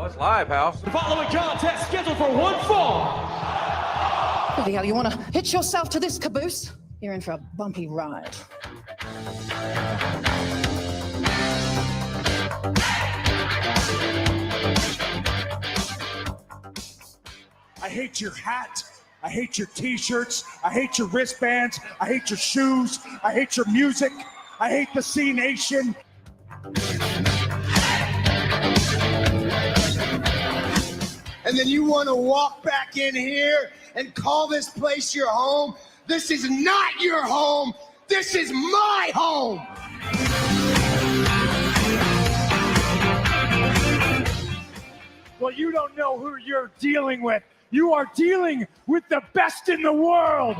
Oh, it's live, House. The following contest scheduled for one fall. Bloody hell, you want to hitch yourself to this caboose? You're in for a bumpy ride. I hate your hat. I hate your t-shirts. I hate your wristbands. I hate your shoes. I hate your music. I hate the C Nation. And then you want to walk back in here and call this place your home? This is not your home. This is my home. Well, you don't know who you're dealing with. You are dealing with the best in the world.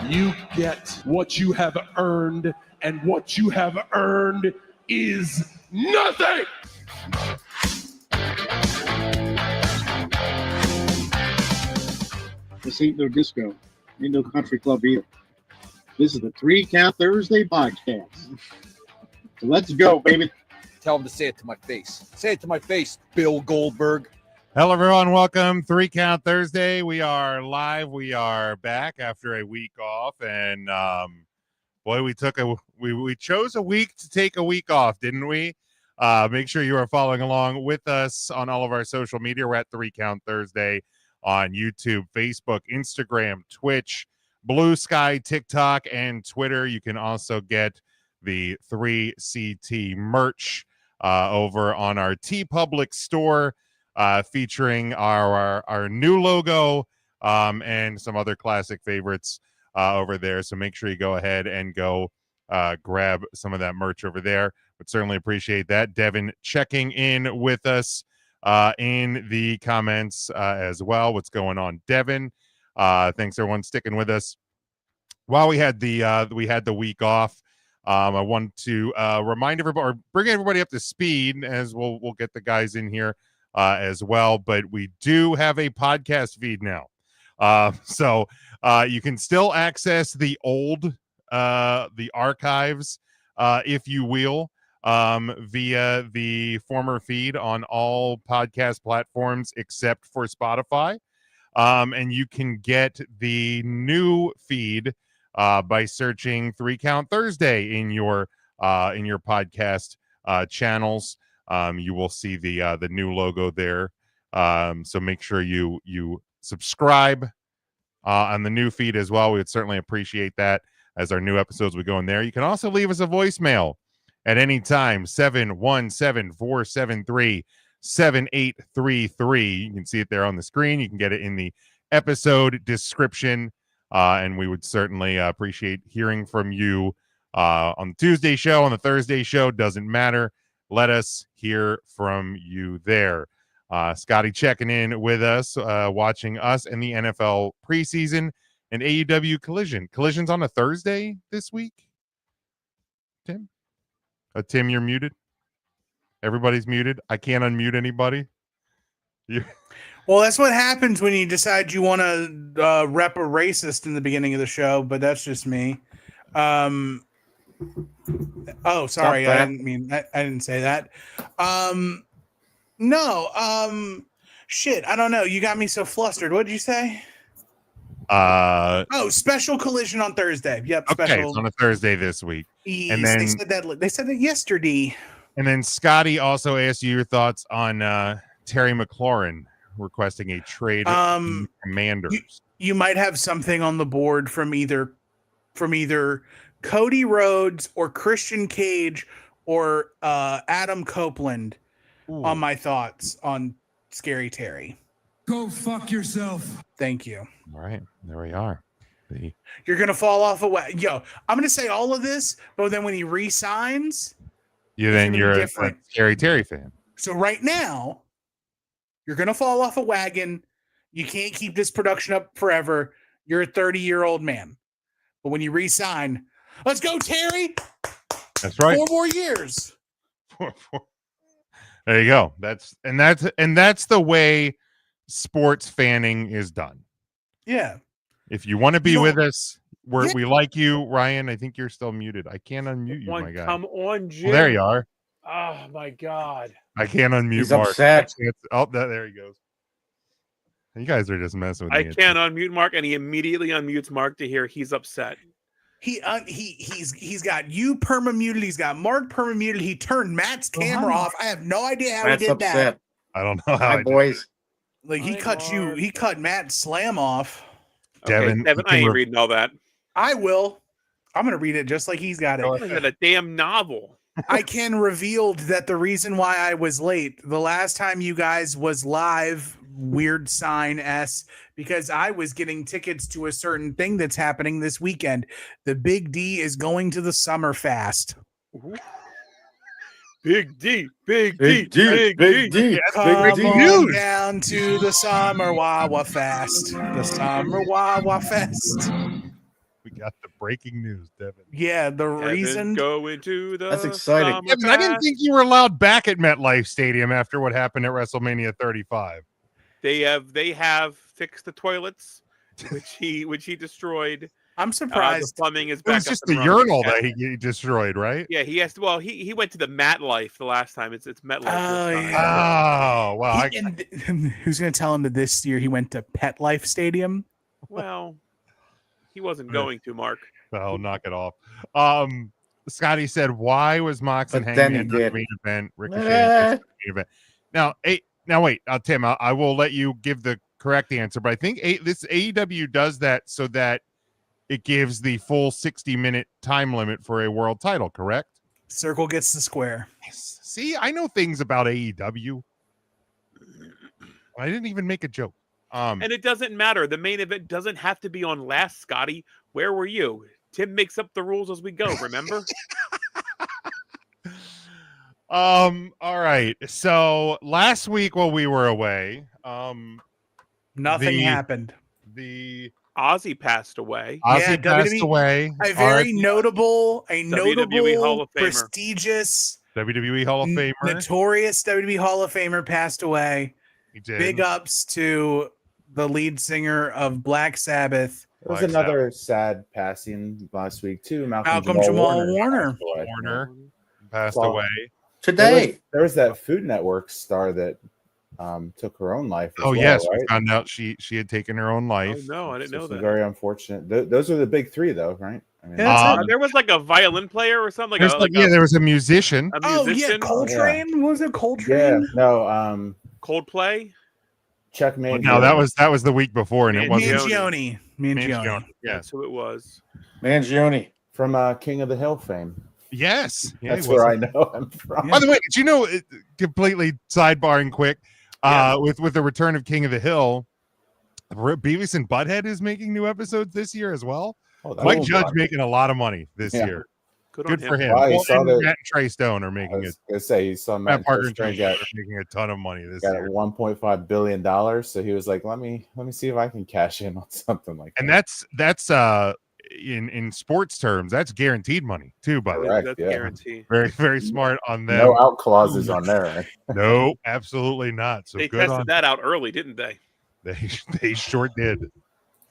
You get what you have earned, and what you have earned is nothing. This ain't no disco. Ain't no country club either. This is the 3 Count Thursday podcast. So let's go, baby. Tell him to say it to my face. Say it to my face, Bill Goldberg. Hello, everyone. Welcome. 3 Count Thursday. We are live. We are back after a week off, and boy, we chose a week to take a week off, didn't we? Make sure you are following along with us on all of our social media. We're at 3 Count Thursday on YouTube, Facebook, Instagram, Twitch, Blue Sky, TikTok, and Twitter. You can also get the 3CT merch over on our TeePublic store, featuring our new logo and some other classic favorites over there. So make sure you go ahead and go grab some of that merch over there. Would certainly appreciate that. Devin checking in with us in the comments as well. What's going on, Devin? Thanks everyone sticking with us while we had the week off. I want to remind everybody, or bring everybody up to speed, as we'll get the guys in here as well. But we do have a podcast feed now, so you can still access the archives, if you will, via the former feed on all podcast platforms except for Spotify, and you can get the new feed by searching 3 Count Thursday in your podcast channels. You will see the new logo there. So make sure you subscribe on the new feed as well. We would certainly appreciate that, as our new episodes would go in there. You can also leave us a voicemail at any time, 717-473-7833. You can see it there on the screen. You can get it in the episode description. And we would certainly appreciate hearing from you on the Tuesday show, on the Thursday show. Doesn't matter. Let us hear from you there. Scotty checking in with us, watching us in the NFL preseason and AEW Collision. Collision's on a Thursday this week, Tim? Tim, you're muted. Everybody's muted. I can't unmute anybody. Well, that's what happens when you decide you want to rep a racist in the beginning of the show, but that's just me. Oh, sorry. I didn't say that. No. Shit. I don't know. You got me so flustered. What did you say? Special Collision on Thursday. Yep. Okay, Special. it's on a Thursday this week. And then they said that yesterday. And then Scotty also asked you your thoughts on Terry McLaurin requesting a trade from Commanders. You might have something on the board from either Cody Rhodes or Christian Cage or Adam Copeland. Ooh. On my thoughts on Scary Terry. Go fuck yourself. Thank you. All right, there we are. You're gonna fall off a wagon. Yo, I'm gonna say all of this, but then when he re-signs, you're a Scary Terry fan. So right now, you're gonna fall off a wagon. You can't keep this production up forever. You're a 30-year-old man. But when you re-sign, let's go, Terry. That's right. 4 more years. 4. There you go. That's the way sports fanning is done. Yeah. If you want to be with us, we like you, Ryan. I think you're still muted. I can't unmute you, my guy. Come on, Jim. Well, there you are. Oh my God. I can't unmute He's Mark. upset. There he goes. You guys are just messing with me. I can't unmute Mark, and he immediately unmutes Mark to hear he's upset. He's got you perma-muted. He's got Mark perma-muted. He turned Matt's camera off. I have no idea how Matt's he did upset. that. I don't know how. Hi, boys. Like he cut Matt's slam off. Devin, Devin, I ain't reading all that. I will. I'm gonna read it just like he's got it. Isn't that a damn novel? I can reveal that the reason why I was late the last time you guys was live, weird sign S, because I was getting tickets to a certain thing that's happening this weekend. The Big D is going to the Summer Fast. Big D, Big Big D, D, Big D. Come Big D. on down to the Summer Wawa Fest. The Summer Wawa Fest. We got the breaking news, Devin. Yeah, the reason go into the That's exciting. Summer Devin, I didn't Fest. think you were allowed back at MetLife Stadium after what happened at WrestleMania 35. They have fixed the toilets, which he destroyed. I'm The surprised. plumbing is It back was up just and the running. urinal that he destroyed, right? Yeah, he has to. Well, he went to the MetLife the last time. It's MetLife. Oh, this time. Oh, wow. And who's going to tell him that this year he went to Pet Life Stadium? Well, he wasn't going to, Mark. Oh, knock it off. Scotty said, "Why was Moxon But then hanging he in the did. main event? Ricochet in the main event." Now wait, Tim. I will let you give the correct answer, but I think this AEW does that so that it gives the full 60-minute time limit for a world title. Correct? Circle gets the square. Yes. See, I know things about AEW. I didn't even make a joke. And it doesn't matter. The main event doesn't have to be on last, Scotty. Where were you? Tim makes up the rules as we go, remember? All right. So last week while we were away, Nothing happened. The Ozzy passed away. Ozzy passed WWE away. A very notable, WWE Hall of Famer. prestigious, WWE Hall of Famer. notorious WWE Hall of Famer passed away. He did. Big ups to the lead singer of Black Sabbath, There was Black another sad passing last week too. Malcolm Jamal Warner. passed away. Warner passed Well, away. Today. There was that Food Network star that took her own life. As Oh well, yes, right? we found out she had taken her own Oh, life. no, I didn't know It's that. very unfortunate. Those are the big three, though, right? I mean, There was like a violin player or something. There was a musician. A Oh yeah, musician. Coltrane. Was it yeah, Coltrane? no, Coldplay. Chuck Mangione. No, that was the week before, and it wasn't. Mangione. Mangione. Yes. That's who it was. Mangione. from King of the Hill fame. Yes. Yeah, That's he where was. I know him from. By the way, did you know? Completely sidebarring quick. With the return of King of the Hill, Beavis and Butthead is making new episodes this year as well. Oh, that's Mike cool. Judge making a lot of money this Yeah. year. Good Good on for him. Wow, you Well, saw and that- Matt and Trey Stone are I making it. was gonna say he saw Matt Matt Parker and Trey Stone Stone are making a ton of money this got year. $1.5 billion. So he was like, let me see if I can cash in on something like And that. that's in sports terms, that's guaranteed money too. By the way, Correct, That's yeah. guaranteed. very very smart on them. No out clauses on there. Right? No, absolutely not. So They good tested on that out early, didn't they? they sure did.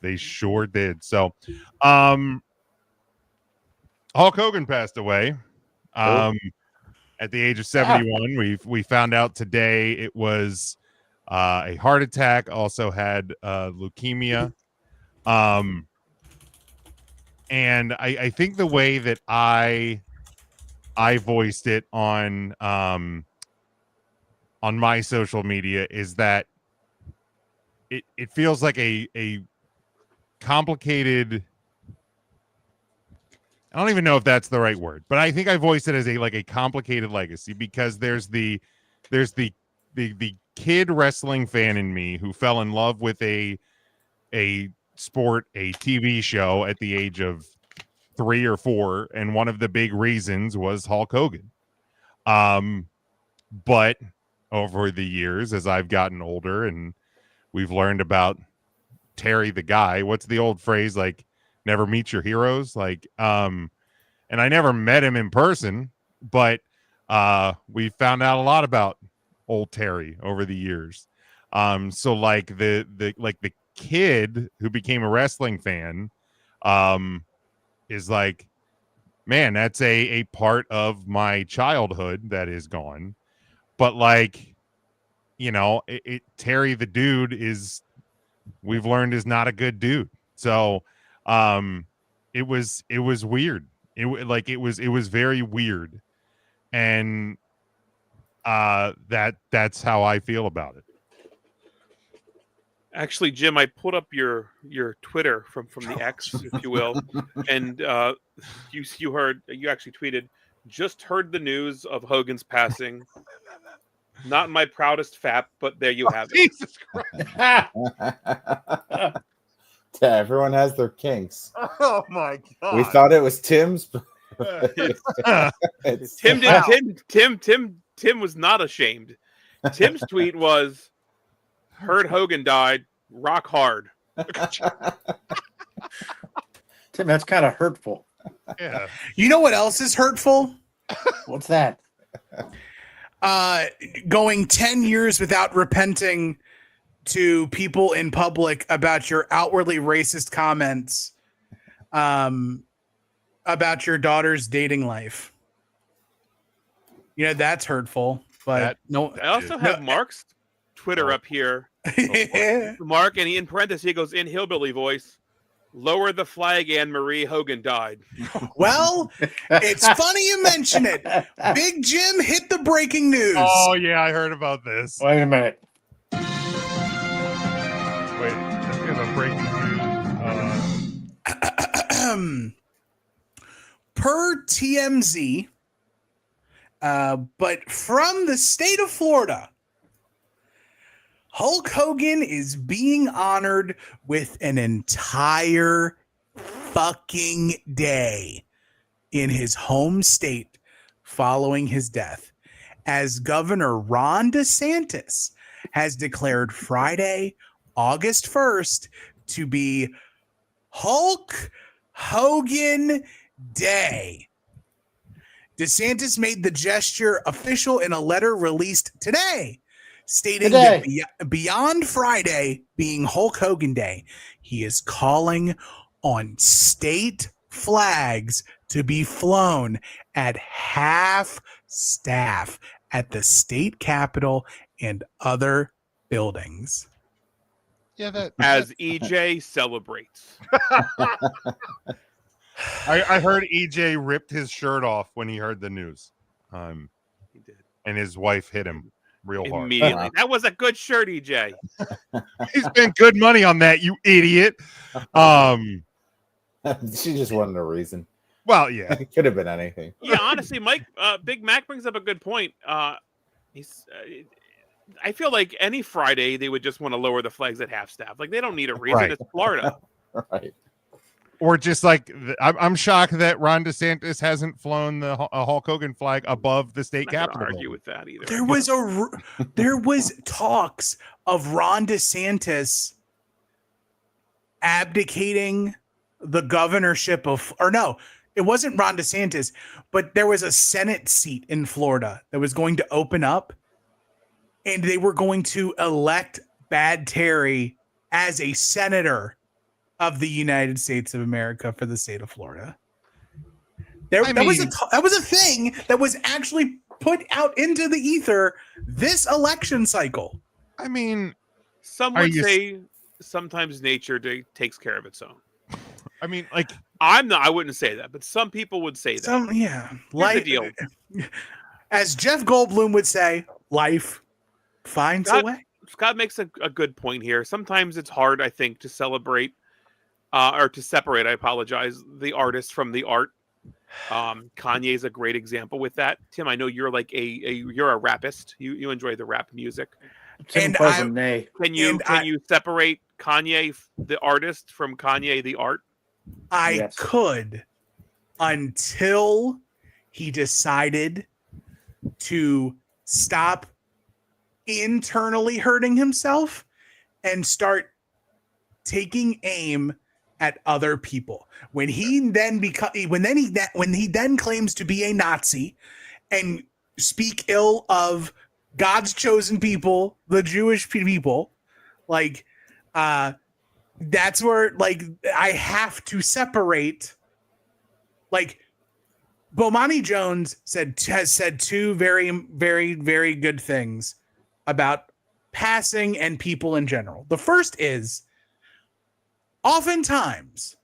They sure did. So, Hulk Hogan passed away at the age of 71. We found out today it was a heart attack. Also had leukemia. And I think the way that I voiced it on my social media is that it feels like a complicated. I don't even know if that's the right word, but I think I voiced it as a complicated legacy because there's the kid wrestling fan in me who fell in love with a sport, a TV show at the age of 3 or 4, and one of the big reasons was Hulk Hogan. But over the years, as I've gotten older and we've learned about Terry the Guy, what's the old phrase, like never meet your heroes? Like, and I never met him in person, but we found out a lot about old Terry over the years. So like the kid who became a wrestling fan, is like, man, that's a part of my childhood that is gone. But like, you know, Terry the dude we've learned is not a good dude. So it was weird. It was very weird. And that's how I feel about it. Actually, Jim, I pulled up your Twitter from the X, if you will, and you actually tweeted, "Just heard the news of Hogan's passing. Not my proudest fap, but there you have it." Jesus Christ! Yeah, everyone has their kinks. Oh my God! We thought it was Tim's. Tim was not ashamed. Tim's tweet was, "Heard Hogan died. Rock hard." Tim, that's kind of hurtful. Yeah. You know what else is hurtful? What's that? Going 10 years without repenting to people in public about your outwardly racist comments about your daughter's dating life. You know, that's hurtful. But I also have Mark's Twitter up here. Mark, and in parentheses, he goes, in hillbilly voice, "Lower the flag, Anne-Marie, Hogan died." Well, it's funny you mention it. Big Jim hit the breaking news. Oh, yeah, I heard about this. Wait a minute. Wait, let's get a breaking news. Per TMZ, but from the state of Florida, Hulk Hogan is being honored with an entire fucking day in his home state following his death, as Governor Ron DeSantis has declared Friday, August 1st, to be Hulk Hogan Day. DeSantis made the gesture official in a letter released today, stating that beyond Friday being Hulk Hogan Day, he is calling on state flags to be flown at half staff at the state capitol and other buildings. Yeah, as EJ celebrates. I heard EJ ripped his shirt off when he heard the news. He did. And his wife hit him real hard. Immediately. That was a good shirt, EJ. He spent good money on that, you idiot. She just wanted a reason. Well, yeah. It could have been anything. Yeah, honestly, Mike, Big Mac brings up a good point. I feel like any Friday they would just want to lower the flags at half staff. Like, they don't need a reason. Right. It's Florida. Right. Or just like, I'm shocked that Ron DeSantis hasn't flown the Hulk Hogan flag above the state capitol. Argue with that either. There was talks of Ron DeSantis abdicating the governorship of, or no, it wasn't Ron DeSantis, but there was a Senate seat in Florida that was going to open up, and they were going to elect Bad Terry as a senator of the United States of America for the state of Florida. That was a thing that was actually put out into the ether this election cycle. I mean, some would say sometimes nature takes care of its own. I mean, like, I wouldn't say that, but some people would say that. Yeah. Here's the deal. As Jeff Goldblum would say, life finds a way. Scott makes a good point here. Sometimes it's hard, I think, to celebrate or to separate, I apologize, the artist from the art. Kanye is a great example with that. Tim, I know you're like you're a rappist. You enjoy the rap music. Can you separate Kanye the artist from Kanye the art? I could, until he decided to stop internally hurting himself and start taking aim at other people. When he then claims to be a Nazi and speak ill of God's chosen people, the Jewish people, like that's where, like, I have to separate Like Bomani Jones has said two very, very, very good things about passing and people in general. The first is oftentimes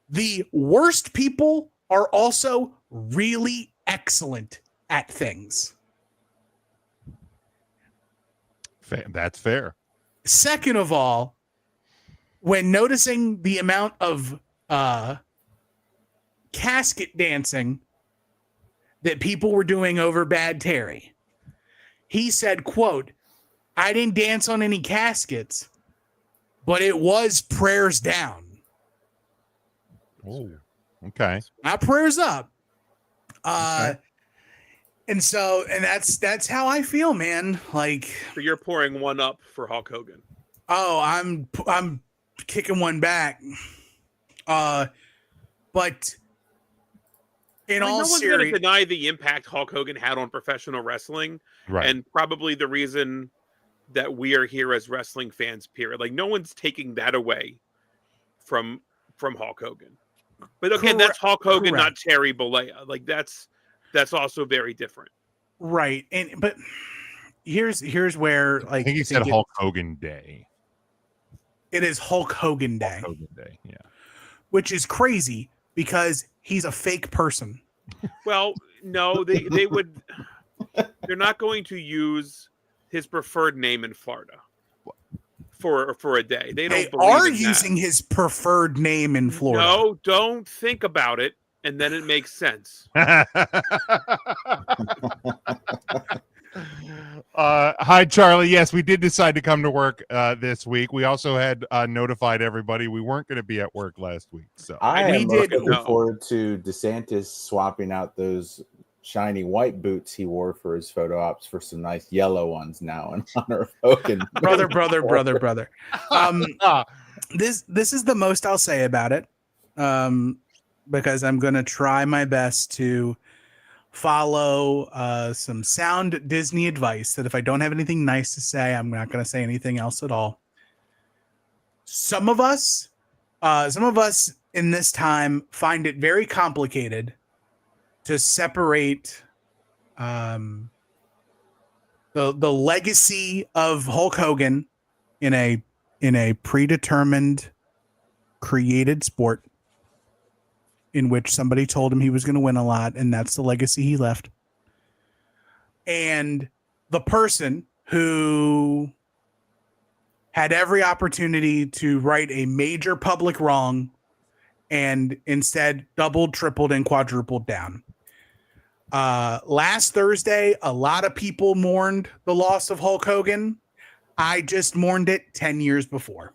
the worst people are also really excellent at things. That's fair. Second of all, when noticing the amount of casket dancing that people were doing over Bad Terry, he said, quote, "I didn't dance on any caskets, but it was prayers down." Oh, okay. Not prayers up. Okay. And that's how I feel, man. Like, So you're pouring one up for Hulk Hogan. oh, I'm kicking one back. But in all no one's going to seriousness, deny the impact Hulk Hogan had on professional wrestling, Right. and probably the reason that we are here as wrestling fans. Period. Like no one's taking that away from Hulk Hogan. But again, that's Hulk Hogan, not Terry Bollea. Like that's also very different. right? But here's where, like, I think he said Hulk Hogan Day. It is Hulk Hogan Day. Hulk Hogan Day, yeah. Which is crazy because he's a fake person. Well, no, they would. They're not going to use his preferred name in Florida for a day. They are using his preferred name in Florida. No, don't think about it, and then it makes sense. Hi, Charlie. Yes, we did decide to come to work this week. We also had notified everybody we weren't going to be at work last week. So I am looking forward to DeSantis swapping out those shiny white boots he wore for his photo ops for some nice yellow ones now in honor of Hogan. brother. This is the most I'll say about it, because I'm going to try my best to follow some sound Disney advice that if I don't have anything nice to say, I'm not going to say anything else at all. Some of us in this time find it very complicated to separate the legacy of Hulk Hogan in a predetermined created sport in which somebody told him he was going to win a lot, and that's the legacy he left. And the person who had every opportunity to right a major public wrong and instead doubled, tripled, and quadrupled down. Last Thursday, a lot of people mourned the loss of Hulk Hogan. I just mourned it 10 years before.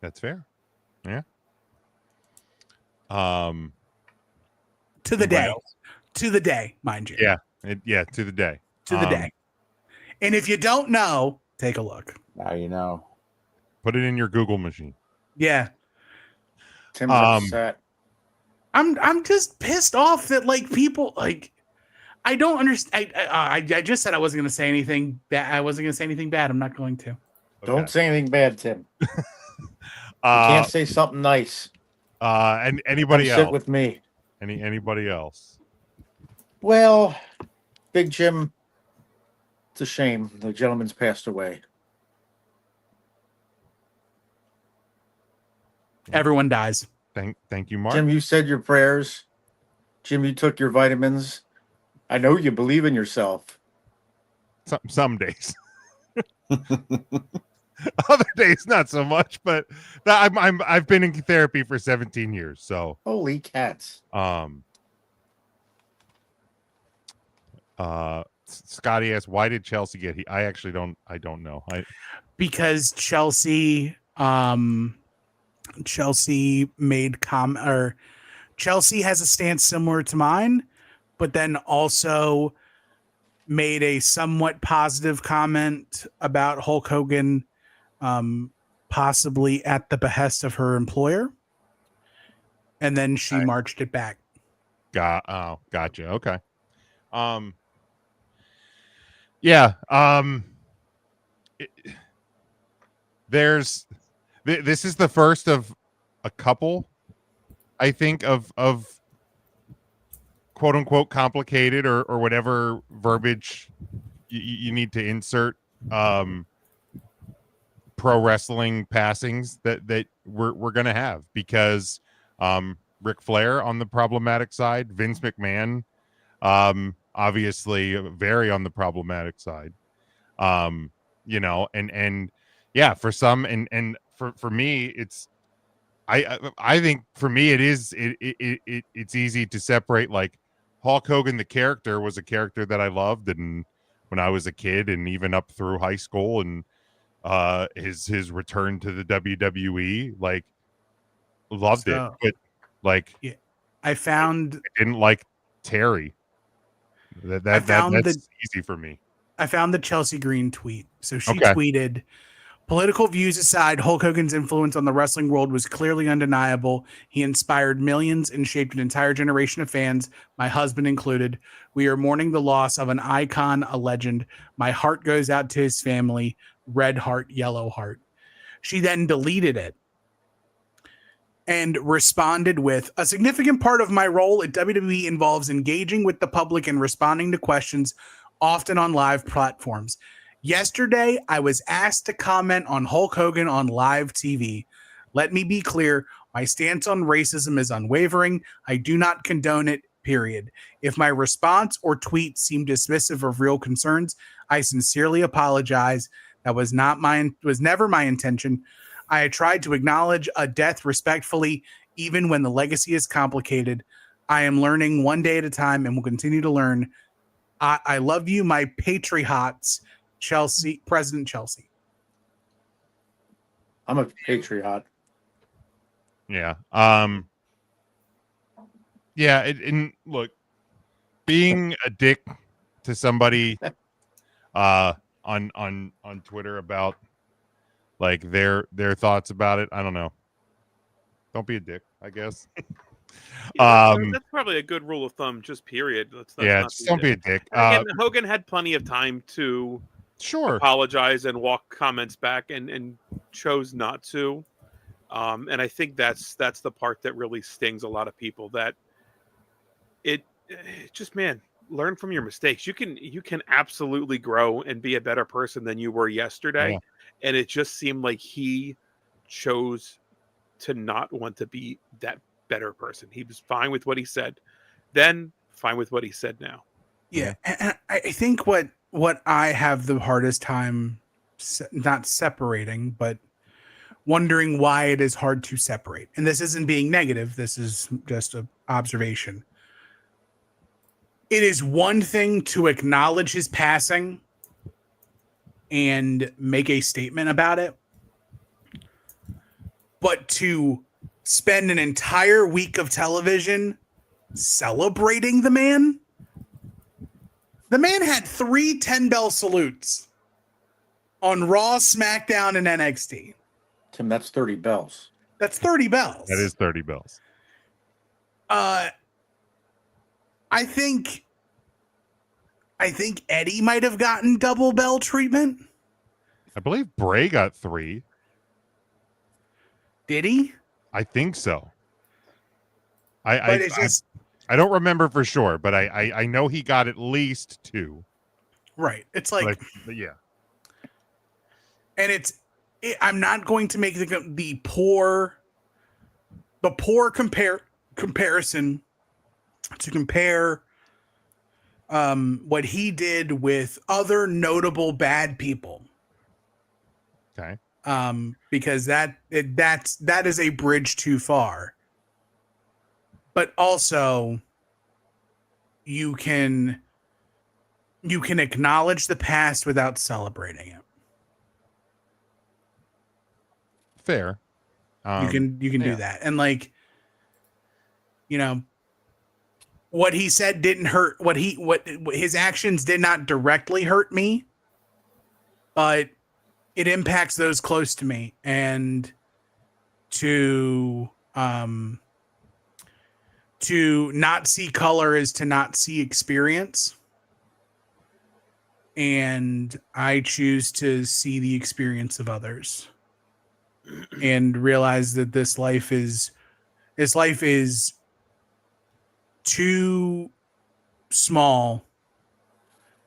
That's fair. Yeah. To the day. To the day, mind you. Yeah. To the day. To the day. And if you don't know, take a look. Now you know. Put it in your Google machine. Yeah. Tim's upset. I'm just pissed off that, like, people, like, I don't understand. I just said I wasn't going to say anything bad. I wasn't going to say anything bad. I'm not going to. Okay. Don't say anything bad, Tim. You can't say something nice. And anybody Come else? sit with me. Anybody else? Well, Big Jim, it's a shame. The gentleman's passed away. Everyone dies. Thank you, Mark. Jim, you said your prayers. Jim, you took your vitamins. I know you believe in yourself. Some days. Other days, not so much. But I've been in therapy for 17 years. So holy cats. Scotty asked, "Why did Chelsea get?" I actually don't. I don't know. Because Chelsea made Chelsea has a stance similar to mine, but then also made a somewhat positive comment about Hulk Hogan, possibly at the behest of her employer, and then she marched it back. Gotcha. Okay. Yeah. This is the first of a couple I think of quote unquote complicated or whatever verbiage you need to insert pro wrestling passings that we're gonna have, because Ric Flair on the problematic side, Vince McMahon obviously very on the problematic side, you know, and yeah, for some, and for me, it's I think for me it's easy to separate. Like Hulk Hogan the character was a character that I loved, and when I was a kid and even up through high school, and his return to the WWE, like loved it. But like I didn't like Terry. That's easy for me. I found the Chelsea Green tweet. So she tweeted, political views aside, Hulk Hogan's influence on the wrestling world was clearly undeniable. He inspired millions and shaped an entire generation of fans, my husband included. We are mourning the loss of an icon, a legend. My heart goes out to his family. Red heart, yellow heart. She then deleted it and responded with, a significant part of my role at WWE involves engaging with the public and responding to questions, often on live platforms. Yesterday, I was asked to comment on Hulk Hogan on live TV. Let me be clear, my stance on racism is unwavering. I do not condone it, period. If my response or tweet seemed dismissive of real concerns, I sincerely apologize. That was never my intention. I tried to acknowledge a death respectfully, even when the legacy is complicated. I am learning one day at a time and will continue to learn. I love you, my patriots, Chelsea, President Chelsea. I'm a patriot. Yeah. Yeah. And look, being a dick to somebody on Twitter about like their thoughts about it, I don't know. Don't be a dick, I guess. That's probably a good rule of thumb, just period. Don't be a dick. Again, Hogan had plenty of time to apologize and walk comments back, and chose not to. And I think that's the part that really stings a lot of people. That it just, man, learn from your mistakes. You can absolutely grow and be a better person than you were yesterday. Yeah. And it just seemed like he chose to not want to be that better person. He was fine with what he said then, fine with what he said now. Yeah. And I think what I have the hardest time not separating, but wondering why it is hard to separate. And this isn't being negative. This is just an observation. It is one thing to acknowledge his passing and make a statement about it, but to spend an entire week of television celebrating the man. The man had 3 10-bell salutes on Raw, SmackDown, and NXT. Tim, that's 30 bells. That's 30 bells. That is 30 bells. I think Eddie might have gotten double bell treatment. I believe Bray got 3. Did he? I think so. I don't remember for sure, but I know he got at least 2. Right. It's like yeah. And I'm not going to make the poor comparison to compare what he did with other notable bad people. Okay. Because that is a bridge too far. But also you can acknowledge the past without celebrating it. Fair. You can do that. And like, you know, what he said didn't hurt. What his actions did not directly hurt me, but it impacts those close to me. And to not see color is to not see experience. And I choose to see the experience of others and realize that this life is This life is too small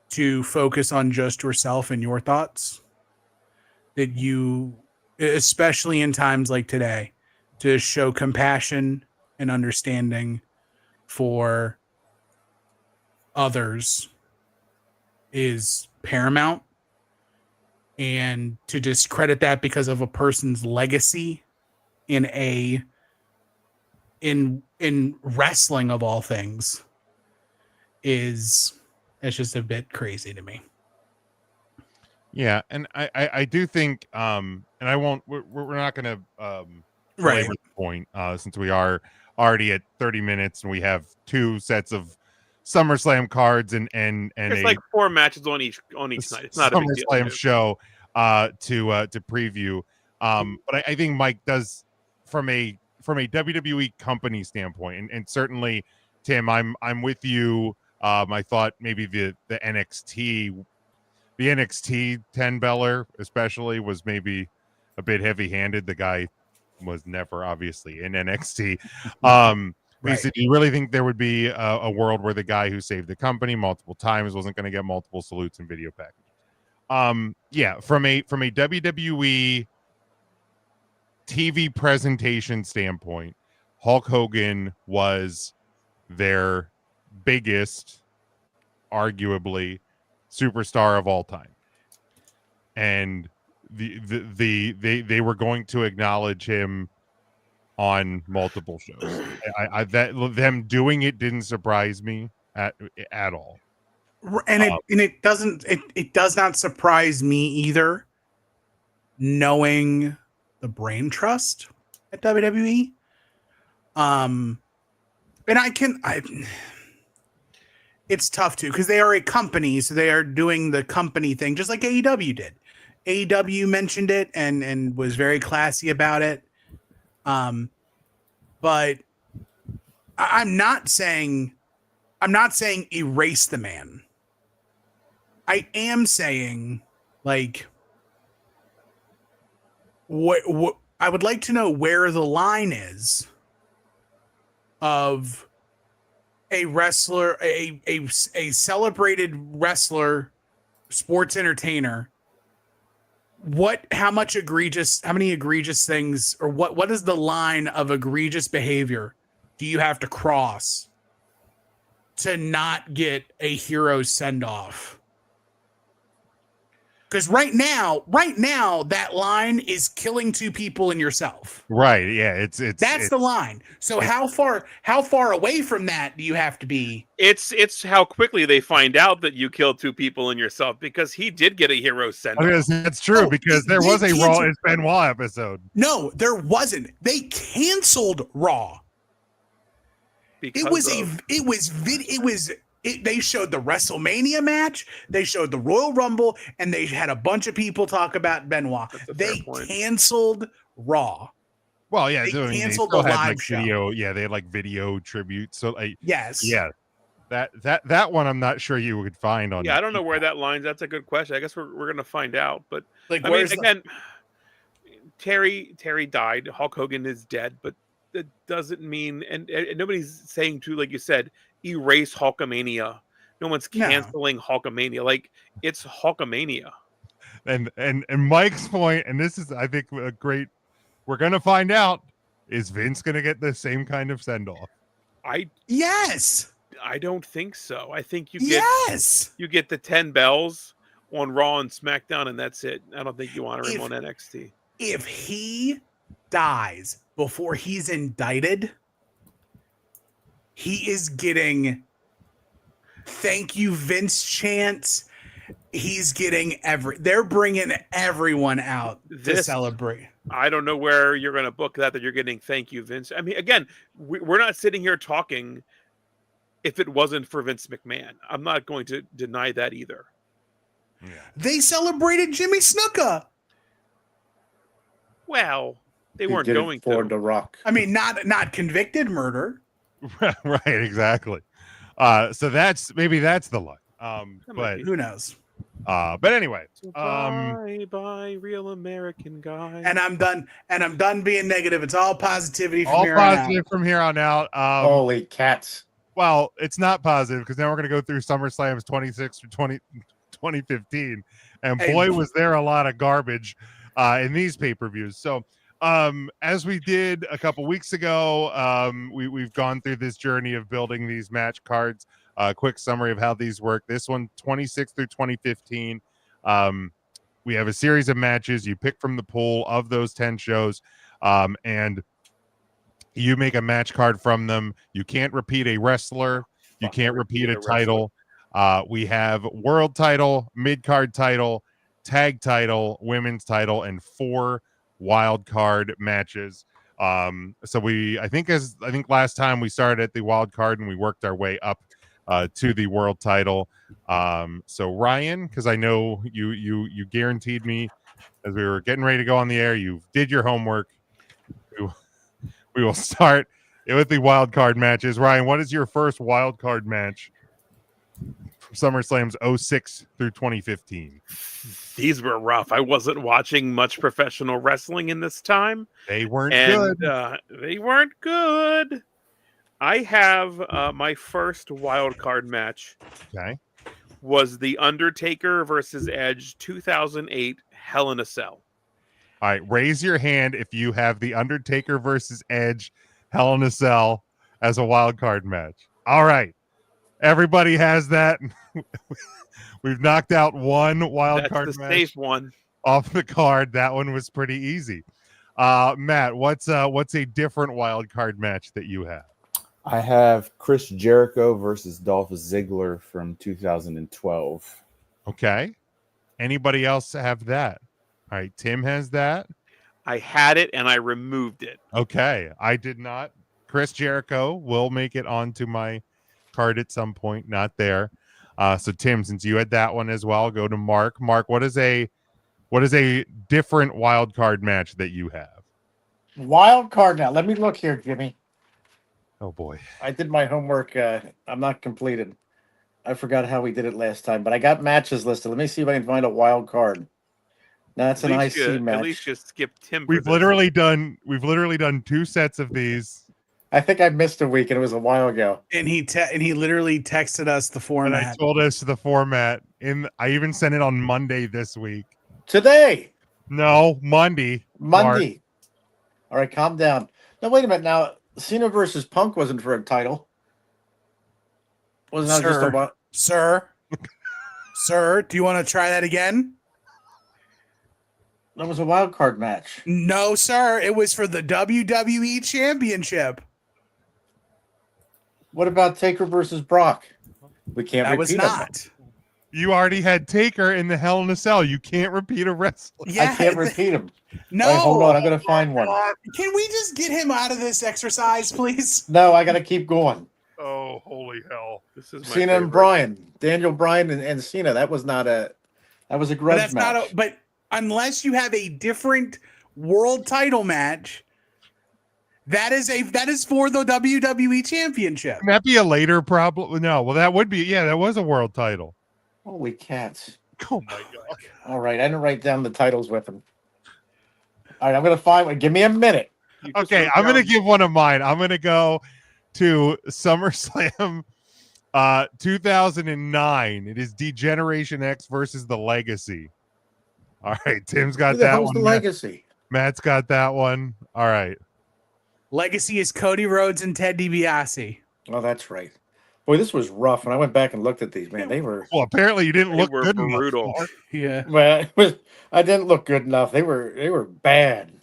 to focus on just yourself and your thoughts. That you, especially in times like today, to show compassion and understanding for others is paramount. And to discredit that because of a person's legacy in wrestling of all things it's just a bit crazy to me. Yeah, and I do think and I won't we're not going to Right. belabor the point since we are already at 30 minutes and we have 2 sets of SummerSlam cards and There's a like 4 matches on each night. It's not a big deal. SummerSlam show to preview. But I think Mike does from a WWE company standpoint, and certainly Tim, I'm with you. I thought maybe the NXT 10 beller especially was maybe a bit heavy-handed. The guy was never obviously in NXT. He said, do you really think there would be a world where the guy who saved the company multiple times wasn't going to get multiple salutes and video packages? Yeah, from a WWE TV presentation standpoint, Hulk Hogan was their biggest, arguably, superstar of all time, and they were going to acknowledge him on multiple shows. That them doing it didn't surprise me at all. And it does not surprise me either, knowing the brain trust at WWE. And it's tough too because they are a company, so they are doing the company thing just like AEW did. AEW mentioned it and was very classy about it. But I'm not saying erase the man. I am saying, like, what I would like to know where the line is of a wrestler, a celebrated wrestler, sports entertainer. How many egregious things, or what is the line of egregious behavior do you have to cross to not get a hero send off? Because right now, that line is killing 2 people and yourself. Right. Yeah. That's the line. So how far away from that do you have to be? It's how quickly they find out that you killed 2 people and yourself, because he did get a hero send off. That's true, because there was a Raw is Benoit episode. No, there wasn't. They canceled Raw. They showed the WrestleMania match, they showed the Royal Rumble, and they had a bunch of people talk about Benoit. They canceled Raw. Well, yeah, they canceled the live live show. video. Yeah, they had like video tribute. So yes, yeah, that one I'm not sure you would find on. Yeah, I don't know where that line's. That's a good question. I guess we're gonna find out. But like, I mean, again, Terry died. Hulk Hogan is dead, but that doesn't mean, and nobody's saying to, like you said, erase Hulkamania. No one's canceling Hulkamania. Like, it's Hulkamania. And Mike's point, and this is, I think, a great. We're gonna find out. Is Vince gonna get the same kind of send off? Yes. I don't think so. I think you get the 10 bells on Raw and SmackDown, and that's it. I don't think you honor him on NXT. If he dies before he's indicted, he is getting thank you Vince chants. He's getting they're bringing everyone out to celebrate. I don't know where you're going to book that you're getting thank you Vince. I mean, again, we're not sitting here talking if it wasn't for Vince McMahon. I'm not going to deny that either. Yeah. They celebrated Jimmy Snuka. Well, they weren't going to. The Rock. I mean, not convicted murder. Right, exactly. So that's the line. But who knows? But anyway, bye, real American guy. And I'm done. And I'm done being negative. It's all positivity from all here on positive out. from here on out. Holy cats. Well, it's not positive because now we're going to go through SummerSlams 26 to 2015. And boy, was there a lot of garbage in these pay-per-views. So as we did a couple weeks ago, we've gone through this journey of building these match cards. Quick summary of how these work. This one, 26 through 2015. We have a series of matches. You pick from the pool of those 10 shows, and you make a match card from them. You can't repeat a wrestler. You can't repeat a title. We have world title, mid-card title, tag title, women's title, and 4 wild card matches. So I think last time we started at the wild card and we worked our way up to the world title. So Ryan, because I know you guaranteed me as we were getting ready to go on the air, you did your homework. We will start with the wild card matches. Ryan, what is your first wild card match from SummerSlam's 06 through 2015? These were rough. I wasn't watching much professional wrestling in this time. They weren't good. They weren't good. I have my first wild card match. Okay. Was the Undertaker versus Edge 2008 Hell in a Cell. All right, raise your hand if you have the Undertaker versus Edge Hell in a Cell as a wild card match. All right. Everybody has that. We've knocked out one wild card match. That's the safe one. Off the card. That one was pretty easy. Matt, what's a different wild card match that you have? I have Chris Jericho versus Dolph Ziggler from 2012. Okay. Anybody else have that? All right, Tim has that. I had it and I removed it. Okay, I did not. Chris Jericho will make it onto my card at some point. Not there. So Tim, since you had that one as well, go to Mark. Mark, what is a different wild card match that you have? Wild card now. Let me look here, Jimmy. Oh boy. I did my homework. I'm not completed. I forgot how we did it last time, but I got matches listed. Let me see if I can find a wild card. That's an IC match. At least you skipped Tim. We've literally done 2 sets of these. I think I missed a week, and it was a while ago. And he literally texted us the format. And I told us the format. I even sent it on Monday this week. Today? No, Monday. Monday. All right, calm down. No, wait a minute. Now, Cena versus Punk wasn't for a title. Wasn't that just a what? Sir, do you want to try that again? That was a wild card match. No, sir. It was for the WWE Championship. What about Taker versus Brock? We can't That was repeat not. You already had Taker in the Hell in a Cell. You can't repeat a wrestler. I can't repeat him. No. Wait, hold on. I'm going to find one. Can we just get him out of this exercise, please? No, I got to keep going. Oh, holy hell. This is my Cena favorite. and Bryan. Daniel Bryan and Cena. That was a grudge match. But unless you have a different world title match, that is for the WWE Championship. Can that be a later problem? No. Well, that would be. Yeah, that was a world title. Holy cats. Oh, my God. All right. I didn't write down the titles with him. All right. I'm going to find one. Give me a minute. Okay. I'm going to give one of mine. I'm going to go to SummerSlam 2009. It is Degeneration X versus The Legacy. All right. Tim's got Who the that hell's one. The Legacy? Matt's got that one. All right. Legacy is Cody Rhodes and Ted DiBiase. Oh, that's right. Boy, this was rough. When I went back and looked at these, man, they were. Well, apparently you didn't look good brutal. enough. Yeah. Well, I didn't look good enough. They were bad.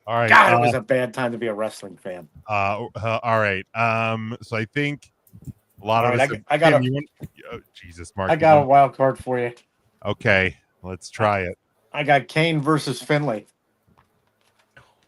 All right. God, it was a bad time to be a wrestling fan. All right. So I think a lot of All right, us. I got Jesus, Mark. I got a wild card for you. Okay, let's try it. I got Kane versus Finlay.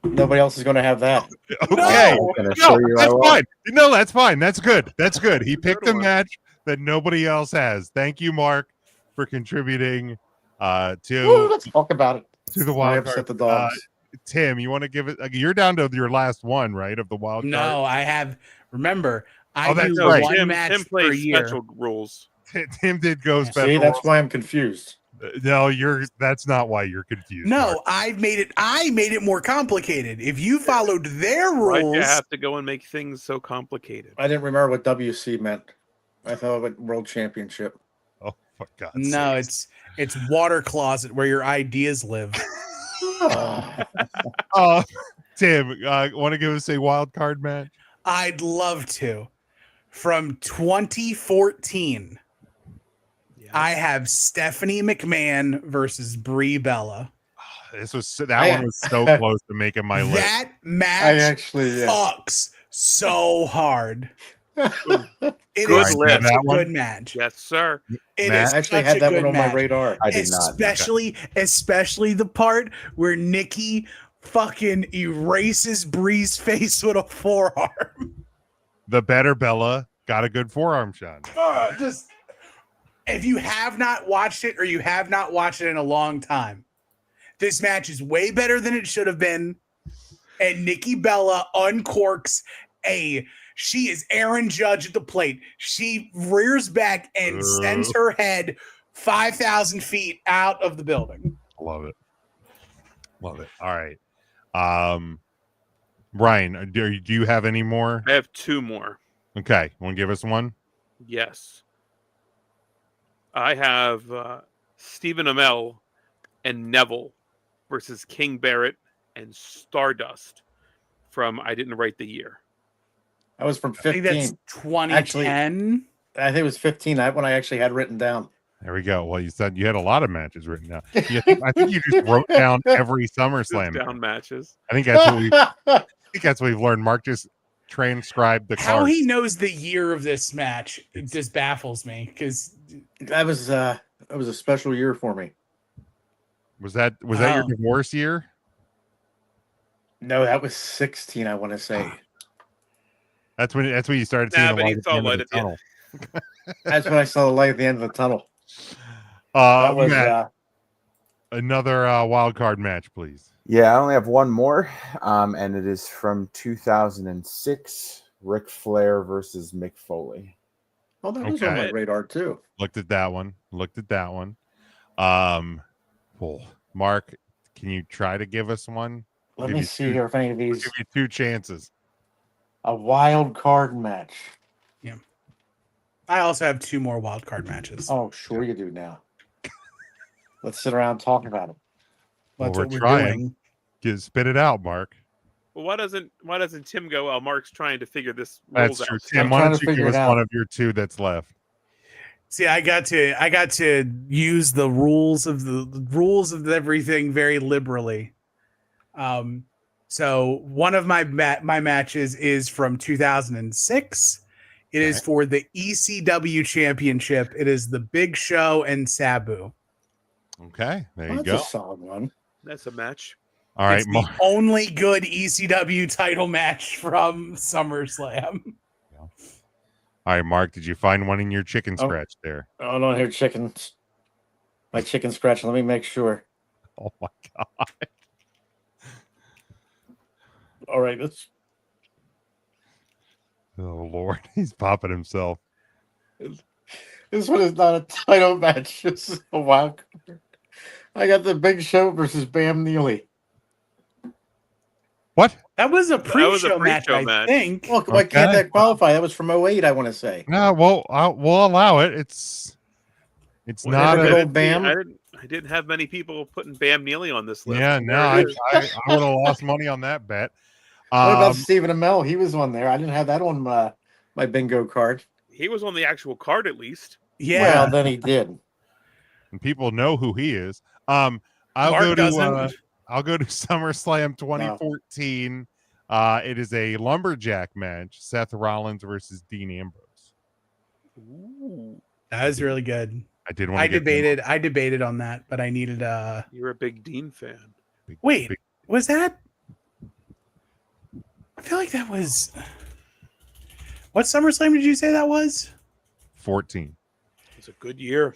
Nobody else is going to have that. Okay, No, that's fine. No, that's fine. That's good. That's good. He picked a match that nobody else has. Thank you, Mark, for contributing to. Let's talk about it. To the wild upset card. the dogs. Tim, you want to give it? You're down to your last one, right? Of the wild card. No, I have. Remember, I that's do right. one Tim match per plays year. special rules. Tim did go special. See, that's why I'm confused. No, that's not why you're confused. No, Mark. I made it more complicated. If you followed their Why'd rules, you have to go and make things so complicated? I didn't remember what WC meant. I thought it World Championship. Oh, for God's no, sakes. it's water closet where your ideas live. Tim, want to give us a wild card match? I'd love to. From 2014, I have Stephanie McMahon versus Brie Bella. That one was so close to making my list. That match fucks so hard. It is such a good match. Yes, sir. It is I actually such had a that good one on my match. radar. I did not. Especially the part where Nikki fucking erases Brie's face with a forearm. The better Bella got a good forearm shot. Just if you have not watched it or you have not watched it in a long time, this match is way better than it should have been. And Nikki Bella uncorks she is Aaron Judge at the plate. She rears back and sends her head 5,000 feet out of the building. Love it. All right. Ryan, do you have any more? I have two more. Okay. Want to give us one? Yes. I have Stephen Amell and Neville versus King Barrett and Stardust from I didn't write the year. That was from 15. I think that's 2010. I think it was 15. That one I actually had written down. There we go. Well, you said you had a lot of matches written down. I think you just wrote down every SummerSlam down matches. I think that's what we've learned. Mark just transcribed the How cards. he knows the year of this match, it just baffles me because that was a special year for me. Was that your divorce year? No, that was 16. I want to say. That's when you started seeing the light at the end of the tunnel. That's when I saw the light at the end of the tunnel. That was Matt, another wild card match, please. Yeah, I only have one more, and it is from 2006, Ric Flair versus Mick Foley. Oh, that was on my radar too. Looked at that one. Well, Mark, can you try to give us one? Let me see here if any of these. I'll give you two chances. A wild card match. Yeah. I also have two more wild card matches. Oh, sure you do now. Let's sit around and talk about it. That's we're what we're trying. doing. Spit it out, Mark. Well, why doesn't Tim go? Oh, Mark's trying to figure this. That's true. Tim, why don't you give us one of your two that's left? See, I got to use the rules of everything very liberally. So one of my matches is from 2006. It is for the ECW championship. It is the Big Show and Sabu. Okay, there you That's go. a solid one. That's a match. All right, It's the only good ECW title match from SummerSlam. All right, Mark, did you find one in your chicken scratch there? Oh, no, here chickens. My chicken scratch. Let me make sure. Oh my God. All right, let's. Oh Lord, he's popping himself. This one is not a title match. This is a wild card. I got the Big Show versus Bam Neely. What? That was a pre-show match, I think. Look, why can't that qualify? That was from 08, I want to say. No, we'll allow it. It's not a old Bam. I didn't have many people putting Bam Neely on this list. Yeah, no, I would have lost money on that bet. What about Stephen Amell? He was on there. I didn't have that on my bingo card. He was on the actual card at least. Yeah. Well, then he did. And people know who he is. I'll go to SummerSlam 2014. It is a lumberjack match. Seth Rollins versus Dean Ambrose. Ooh. That was really good. I did want I debated on that, but I needed You're a big Dean fan. Was that? I feel like that was. What SummerSlam did you say that was? 14. It's a good year.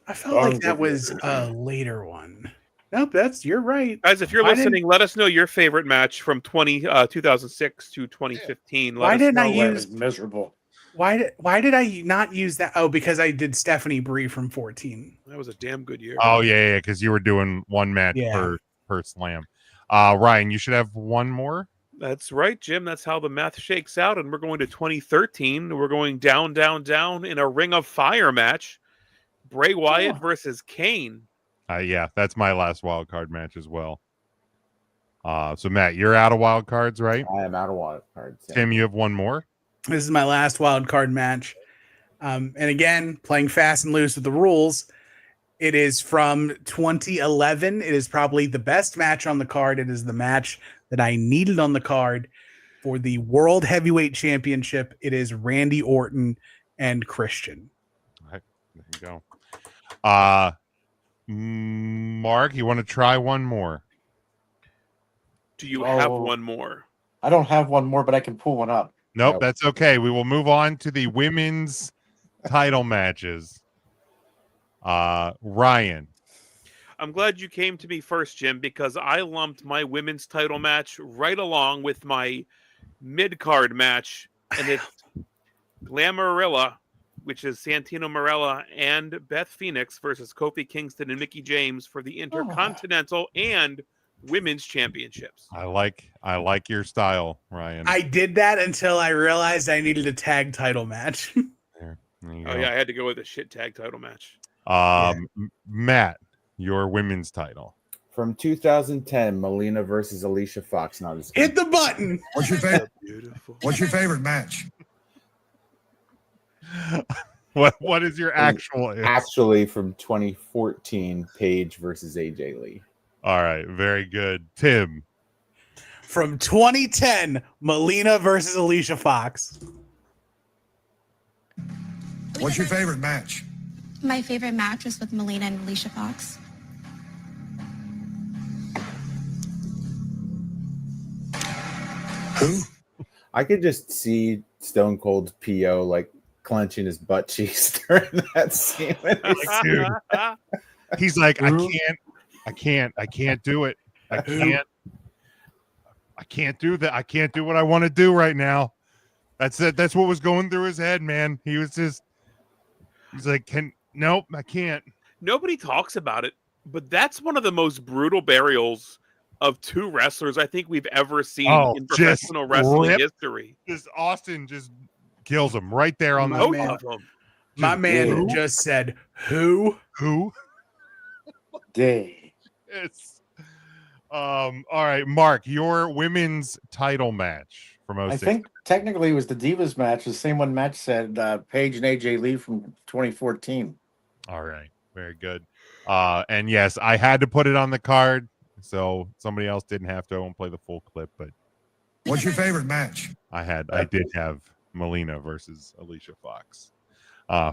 I felt like that was a later one. Nope, you're right. Guys, if you're listening, let us know your favorite match from 2006 to 2015. Why didn't I use miserable? Why did I not use that? Oh, because I did Stephanie Bree from 14. That was a damn good year. Oh yeah, because you were doing one match per slam. Ryan, you should have one more. That's right, Jim. That's how the math shakes out. And we're going to 2013. We're going down in a Ring of Fire match. Bray Wyatt versus Kane. Yeah, that's my last wild card match as well. So Matt, you're out of wild cards, right? I am out of wild cards. Yeah. Tim, you have one more. This is my last wild card match. And again, playing fast and loose with the rules. It is from 2011. It is probably the best match on the card. It is the match that I needed on the card for the World Heavyweight Championship. It is Randy Orton and Christian. All right, there you go. Mark, you want to try one more? Do you have one more? I don't have one more, but I can pull one up. Nope, that's okay. We will move on to the women's title matches. Ryan. I'm glad you came to me first, Jim, because I lumped my women's title match right along with my mid-card match, and it's Glamourilla, which is Santino Marella and Beth Phoenix versus Kofi Kingston and Mickie James for the Intercontinental and Women's Championships. I like your style, Ryan. I did that until I realized I needed a tag title match. There you Oh go. yeah, I had to go with a shit tag title match. Matt, your women's title. From 2010, Melina versus Alicia Fox. Not as Hit the button. What's your favorite? Beautiful. What's your favorite match? What is your actual? Actually, from 2014, Paige versus AJ Lee. All right, very good, Tim. From 2010, Melina versus Alicia Fox. What's your favorite match? My favorite match was with Melina and Alicia Fox. Who? I could just see Stone Cold PO like clenching his butt cheeks during that scene. Dude, he's like, I can't do it. I can't do that. I can't do what I want to do right now. That's it. That's what was going through his head, man. He's like, nope, I can't. Nobody talks about it, but that's one of the most brutal burials of two wrestlers I think we've ever seen in professional wrestling history. Just Austin just kills him right there on the spot. My man just said, who? Day. It's all right, Mark, your women's title match from 06. I think technically it was the Divas match, the same one Matt said, Paige and AJ Lee from 2014. All right, very good. And yes, I had to put it on the card, so somebody else didn't have to. I won't play the full clip, but What's your favorite match? I did have Melina versus Alicia Fox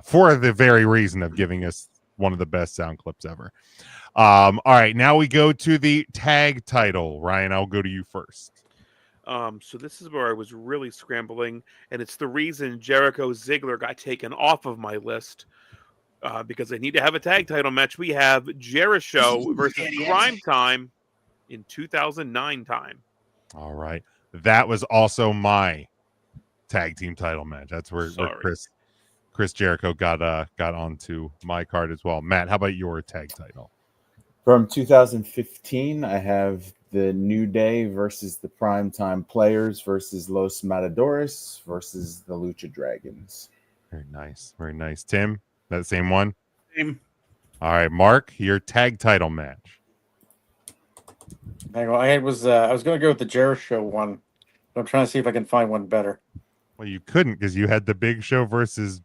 for the very reason of giving us one of the best sound clips ever. All right, now we go to the tag title. Ryan, I'll go to you first. So this is where I was really scrambling, and it's the reason Jericho Ziggler got taken off of my list because I need to have a tag title match. We have Jericho versus Prime Time in 2009 time. All right, that was also my tag team title match. That's where Chris Jericho got onto my card as well. Matt, how about your tag title? From 2015, I have the New Day versus the Primetime Players versus Los Matadores versus the Lucha Dragons. Very nice. Very nice. Tim, that same one? Same. All right, Mark, your tag title match. Hang on, I was going to go with the Jericho one. I'm trying to see if I can find one better. Well, you couldn't because you had the Big Show versus...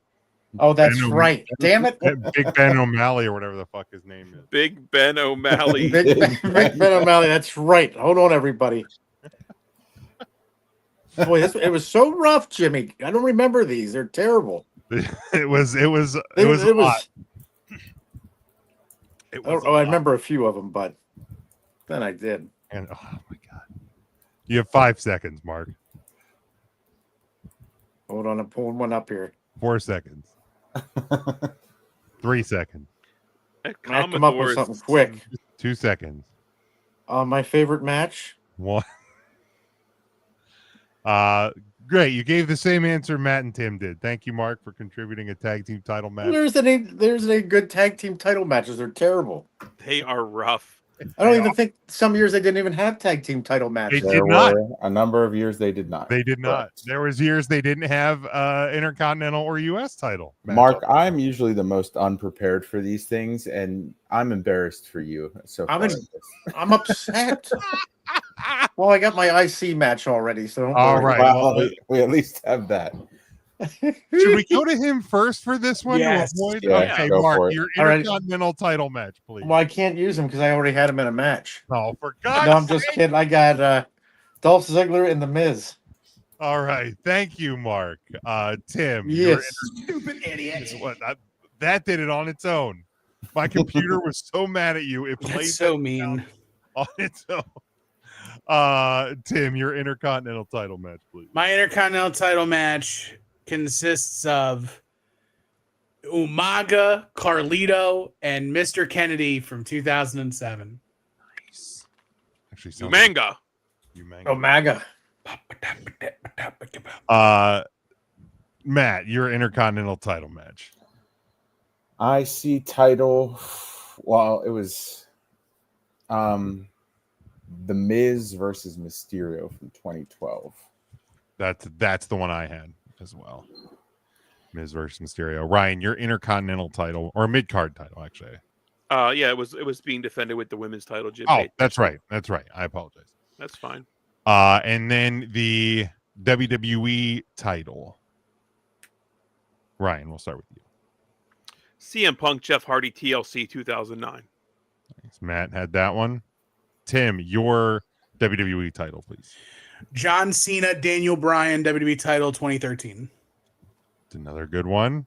Oh, that's right. Damn it. Big Ben O'Malley or whatever the fuck his name is. Big Ben O'Malley. Big Ben O'Malley. That's right. Hold on, everybody. Boy, it was so rough, Jimmy. I don't remember these. They're terrible. It was a lot. I remember a few of them, but then I did. And oh my god, you have 5 seconds, Mark. Hold on, I'm pulling one up here. 4 seconds. 3 seconds. I come up with something quick. 2 seconds. My favorite match. 1. Great. You gave the same answer Matt and Tim did. Thank you, Mark, for contributing a tag team title match. There's any good tag team title matches. They're terrible. They are rough. I don't even think some years they didn't even have tag team title matches. There were a number of years they did not. They did not. Correct. There was years they didn't have Intercontinental or U.S. title. Mark, I'm usually the most unprepared for these things, and I'm embarrassed for you. So I'm upset. Well, I got my IC match already, so all right. Well, we at least have that. Should we go to him first for this one? Yes. To avoid? Yeah, okay, go for Mark, it. your All right. Intercontinental title match, please. Well, I can't use him because I already had him in a match. Oh, for God's No, I'm just kidding. I got Dolph Ziggler and The Miz. All right. Thank you, Mark. Tim. Yes. Stupid idiot. That did it on its own. My computer was so mad at you. It played That's so mean. on its own. Tim, your Intercontinental title match, please. My Intercontinental title match consists of Umaga, Carlito, and Mr. Kennedy from 2007. Nice. Actually, Umanga. Umaga. Matt, your Intercontinental title match. IC title. Well, it was The Miz versus Mysterio from 2012. That's the one I had as well. Miz versus Mysterio. Ryan, your Intercontinental title or mid-card title, actually. Yeah, it was being defended with the women's title. Jim Oh, Page. that's right. That's right. I apologize. That's fine. And then the WWE title. Ryan, we'll start with you. CM Punk, Jeff Hardy, TLC 2009. Thanks. Matt had that one. Tim, your WWE title, please. John Cena, Daniel Bryan, WWE title 2013. It's another good one.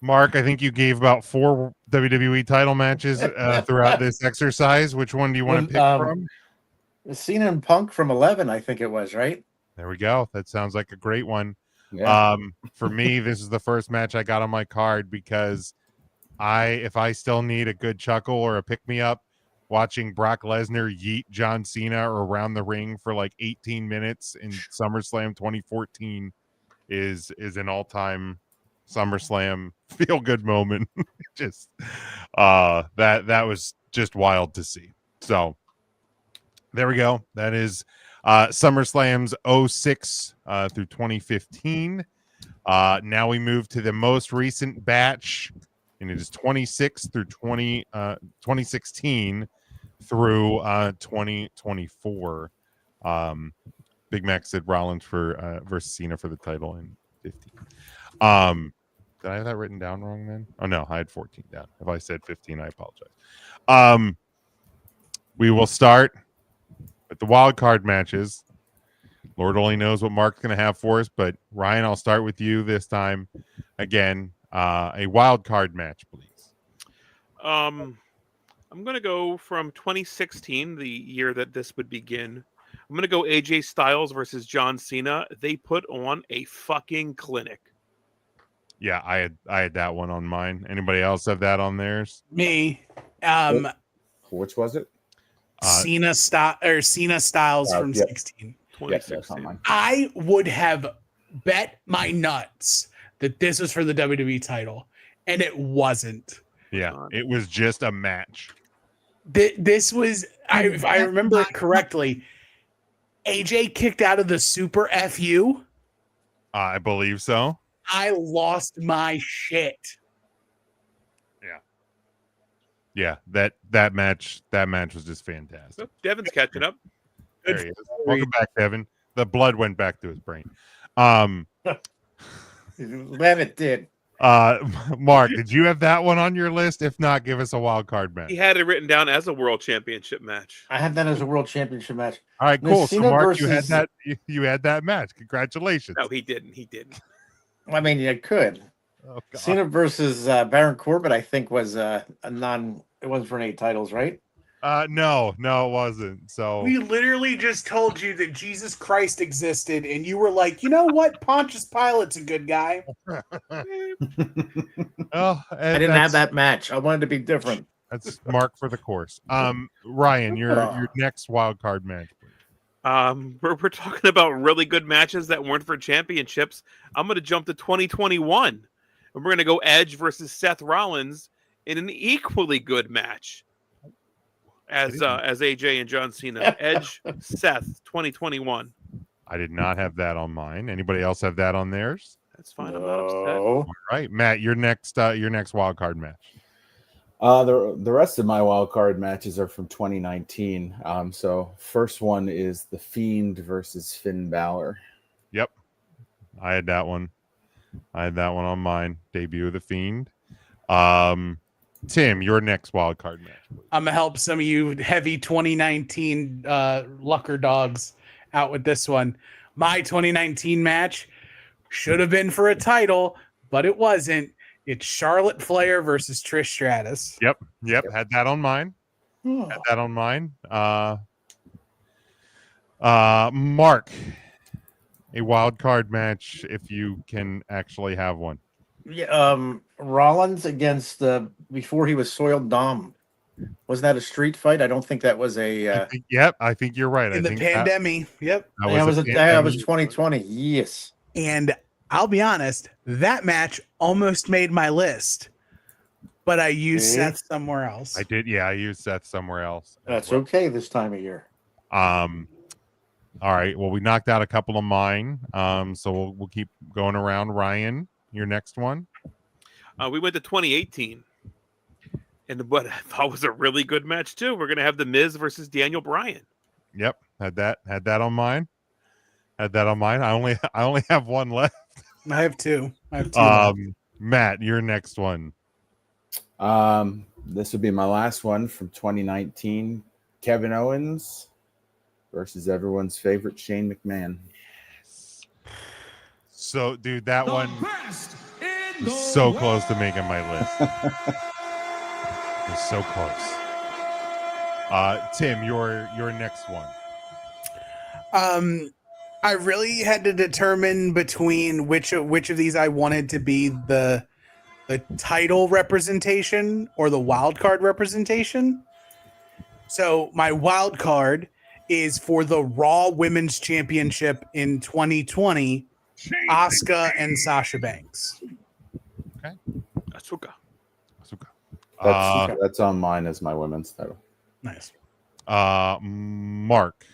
Mark, I think you gave about 4 WWE title matches throughout this exercise. Which one do you want to pick from? Cena and Punk from 11, I think it was, right? There we go. That sounds like a great one. Yeah. For me, this is the first match I got on my card because if I still need a good chuckle or a pick-me-up, watching Brock Lesnar yeet John Cena around the ring for like 18 minutes in SummerSlam 2014 is an all-time SummerSlam feel-good moment. Just that was just wild to see. So there we go. That is SummerSlam's 06 through 2015. Now we move to the most recent batch, and it is 26 through 2016 through 2024. Big Mac said Rollins versus Cena for the title in 15. Did I have that written down wrong then? Oh no, I had 14 down. If I said 15, I apologize. We will start with the wild card matches. Lord only knows what Mark's going to have for us, but Ryan, I'll start with you this time. Again, a wild card match, please. I'm going to go from 2016, the year that this would begin. I'm going to go AJ Styles versus John Cena. They put on a fucking clinic. Yeah, I had that one on mine. Anybody else have that on theirs? Me. Which was it? Cena Styles from 16. 2016. I would have bet my nuts that this was for the WWE title, and it wasn't. Yeah, it was just a match. This was, if I remember it correctly, AJ kicked out of the Super FU. I believe so. I lost my shit. Yeah, that match was just fantastic. Oh, Devin's catching up. There he is. Welcome back, Devin. The blood went back to his brain. Glad it did. Mark, did you have that one on your list? If not, give us a wild card match. He had it written down as a world championship match. I had that as a world championship match. All right, cool. So, Cena Mark, you had that match. Congratulations. No, he didn't. I mean, you could. Oh, God. Cena versus Baron Corbin, I think, was it wasn't for any titles, right? No, it wasn't. So We literally just told you that Jesus Christ existed, and you were like, you know what? Pontius Pilate's a good guy. I didn't have that match. I wanted to be different. That's Mark for the course. Ryan, your next wild card match, please. We're talking about really good matches that weren't for championships. I'm going to jump to 2021, and we're going to go Edge versus Seth Rollins in an equally good match as AJ and John Cena. Edge, Seth, 2021. I did not have that on mine. Anybody else have that on theirs? That's fine. I'm not upset. All right, Matt, your next wild card match. The rest of my wild card matches are from 2019. So first one is The Fiend versus Finn Balor. Yep, I had that one. On mine. Debut of The Fiend. Tim, your next wild card match, please. I'm gonna help some of you heavy 2019 Lucker dogs out with this one. My 2019 match should have been for a title, but it wasn't. It's Charlotte Flair versus Trish Stratus. Yep. Had that on mine. Mark, a wild card match if you can actually have one. Yeah, Rollins against before he was Soiled Dom. Wasn't that a street fight? I don't think that was a. I think you're right. In the pandemic. Yep. That was 2020. Yes. And I'll be honest, that match almost made my list, but I used Seth somewhere else. I did. Yeah, I used Seth somewhere else. That's okay this time of year. All right. Well, we knocked out a couple of mine. So we'll keep going around. Ryan, your next one. We went to 2018. And what I thought was a really good match too. We're gonna have The Miz versus Daniel Bryan. Yep, had that on mine. I only have one left. I have two. Left. Matt, your next one. This would be my last one from 2019. Kevin Owens versus everyone's favorite Shane McMahon. So, dude, that one was so close to making my list. It was so close. Tim, your next one. I really had to determine between which of these I wanted to be the title representation or the wild card representation. So my wild card is for the Raw Women's Championship in 2020, Asuka and Sasha Banks. Okay. Asuka. That's on mine as my women's title. Nice. Mark.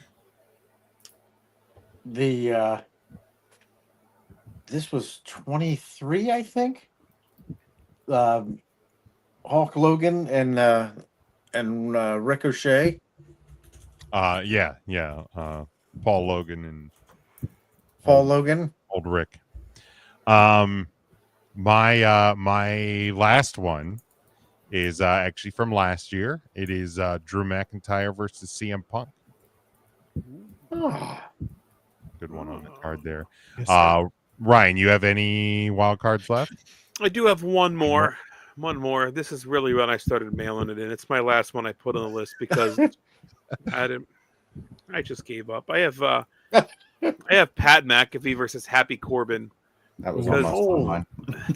This was 23, I think. Hulk Hogan and Ricochet. Yeah. Paul Logan and old Rick. My last one is actually from last year. It is Drew McIntyre versus CM Punk. Good one on the card there. Yes, Ryan, you have any wild cards left? I do have one more. This is really when I started mailing it in. It's my last one I put on the list because I just gave up. I have Pat McAfee versus Happy Corbin. That was almost on mine.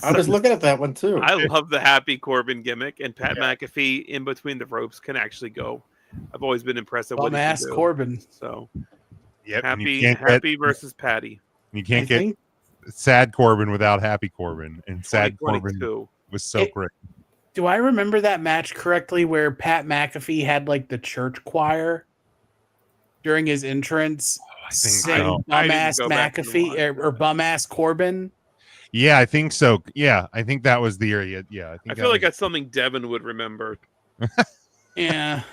I was looking at that one too. I love the Happy Corbin gimmick, and Pat McAfee in between the ropes can actually go. I've always been impressed with what he can do. Corbin. So, yep, Happy versus Patty. You can't get sad Corbin without Happy Corbin, and sad Corbin was so great. Do I remember that match correctly where Pat McAfee had like the church choir during his entrance? Sing bum-ass McAfee or bum-ass Corbin? Yeah, I think so. Yeah, I think that was the area. Yeah, I feel like that's something Devin would remember. Yeah.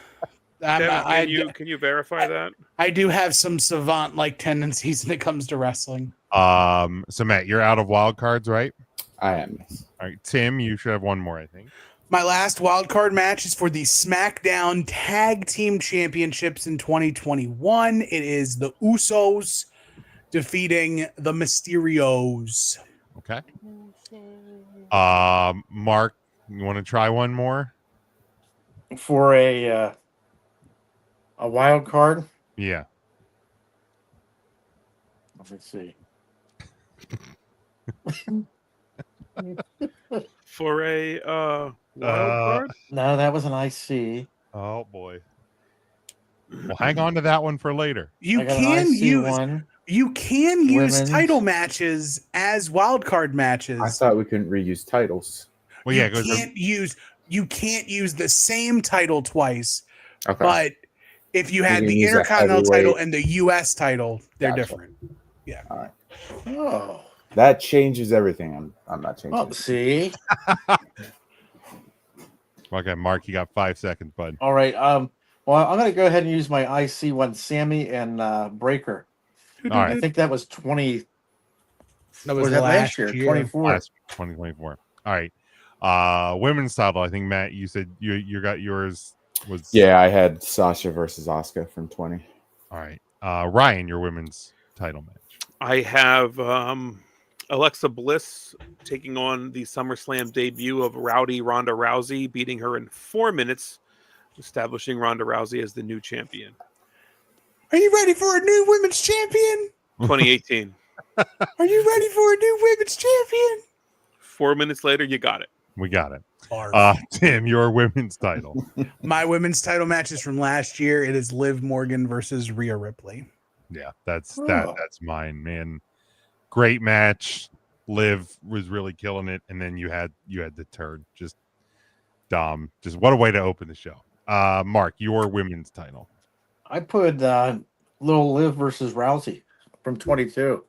Devin, can you verify that? I do have some savant-like tendencies when it comes to wrestling. So Matt, you're out of wild cards, right? I am. All right, Tim, you should have one more, I think. My last wild card match is for the SmackDown Tag Team Championships in 2021. It is the Usos defeating the Mysterios. Okay. Mark, you want to try one more? For a wild card? Yeah. Let's see. For a wild card? No, that was an IC. Oh boy. Well, hang on to that one for later. You I got an can IC use one. you can use Women's. title matches as wild card matches. I thought we couldn't reuse titles. Well, yeah, You can't use the same title twice. Okay. But if you had can the use a Intercontinental title heavyweight. and the US title, they're Gotcha. different. Yeah. All right. Oh. That changes everything. I'm not changing. Oh, see. Okay, Mark, you got 5 seconds, bud. All right. Well, I'm going to go ahead and use my IC one, Sammy and Breaker. All right. I think that was 20. That was was that last last year? year. 24. Last 2024. All right. Women's title. I think Matt, you said you got yours was. Yeah, I had Sasha versus Asuka from 20. All right. Ryan, your women's title match. I have Alexa Bliss taking on the SummerSlam debut of Rowdy Ronda Rousey, beating her in 4 minutes, establishing Ronda Rousey as the new champion. Are you ready for a new women's champion? 2018. Are you ready for a new women's champion? 4 minutes later, you got it. We got it. Barf. Tim, your women's title. My women's title match is from last year. It is Liv Morgan versus Rhea Ripley. Yeah, that's mine, man. Great match. Liv was really killing it, and then you had the turn. Just what a way to open the show. Mark, your women's title. I put Little Liv versus Rousey from 22.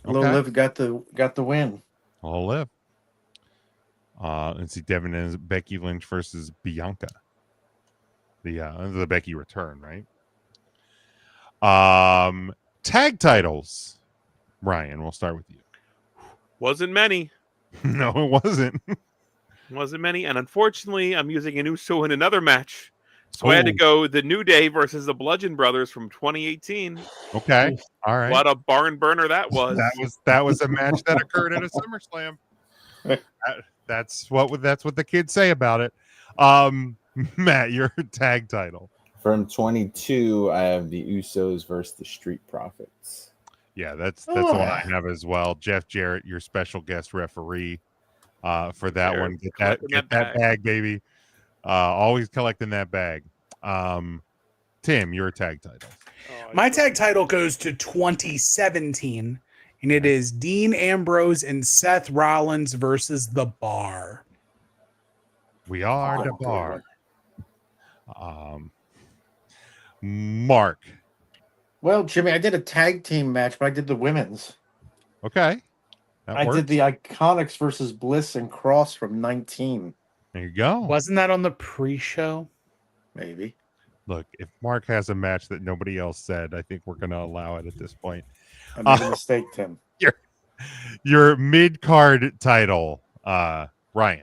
Little Liv got the win. Little Liv. Let's see, Devin is Becky Lynch versus Bianca. The Becky return, right? Tag titles. Ryan, we'll start with you. Wasn't many. No, it wasn't. Wasn't many. And unfortunately, I'm using an Uso in another match. So I had to go the New Day versus the Bludgeon Brothers from 2018. Okay. All right. What a barn burner that was. That was a match that occurred at a SummerSlam. That's what the kids say about it. Matt, your tag title. From 22, I have the Usos versus the Street Profits. Yeah, that's the one I have as well. Jeff Jarrett, your special guest referee for that one. Get that bag, baby. Always collecting that bag. Tim, your tag title. My tag title goes to 2017, and it is Dean Ambrose and Seth Rollins versus The Bar. We are The Bar. Mark. Well, Jimmy, I did a tag team match, but I did the women's. Okay. I did the Iconics versus Bliss and Cross from 19. There you go. Wasn't that on the pre-show? Maybe. Look, if Mark has a match that nobody else said, I think we're going to allow it at this point. I made a mistake, Tim. Your mid-card title, Ryan.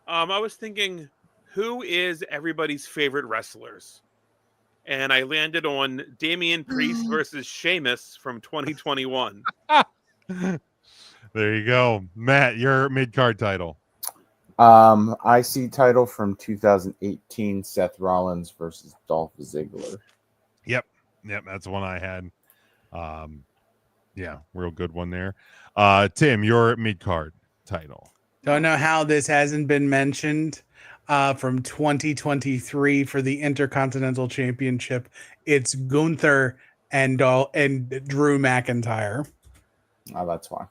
I was thinking, who is everybody's favorite wrestlers? And I landed on Damian Priest versus Sheamus from 2021. There you go. Matt, your mid-card title. IC title from 2018, Seth Rollins versus Dolph Ziggler. Yep, that's one I had. Yeah, real good one there. Tim, your mid-card title. Don't know how this hasn't been mentioned. From 2023 for the Intercontinental Championship, it's Gunther and Drew McIntyre. Oh, that's why.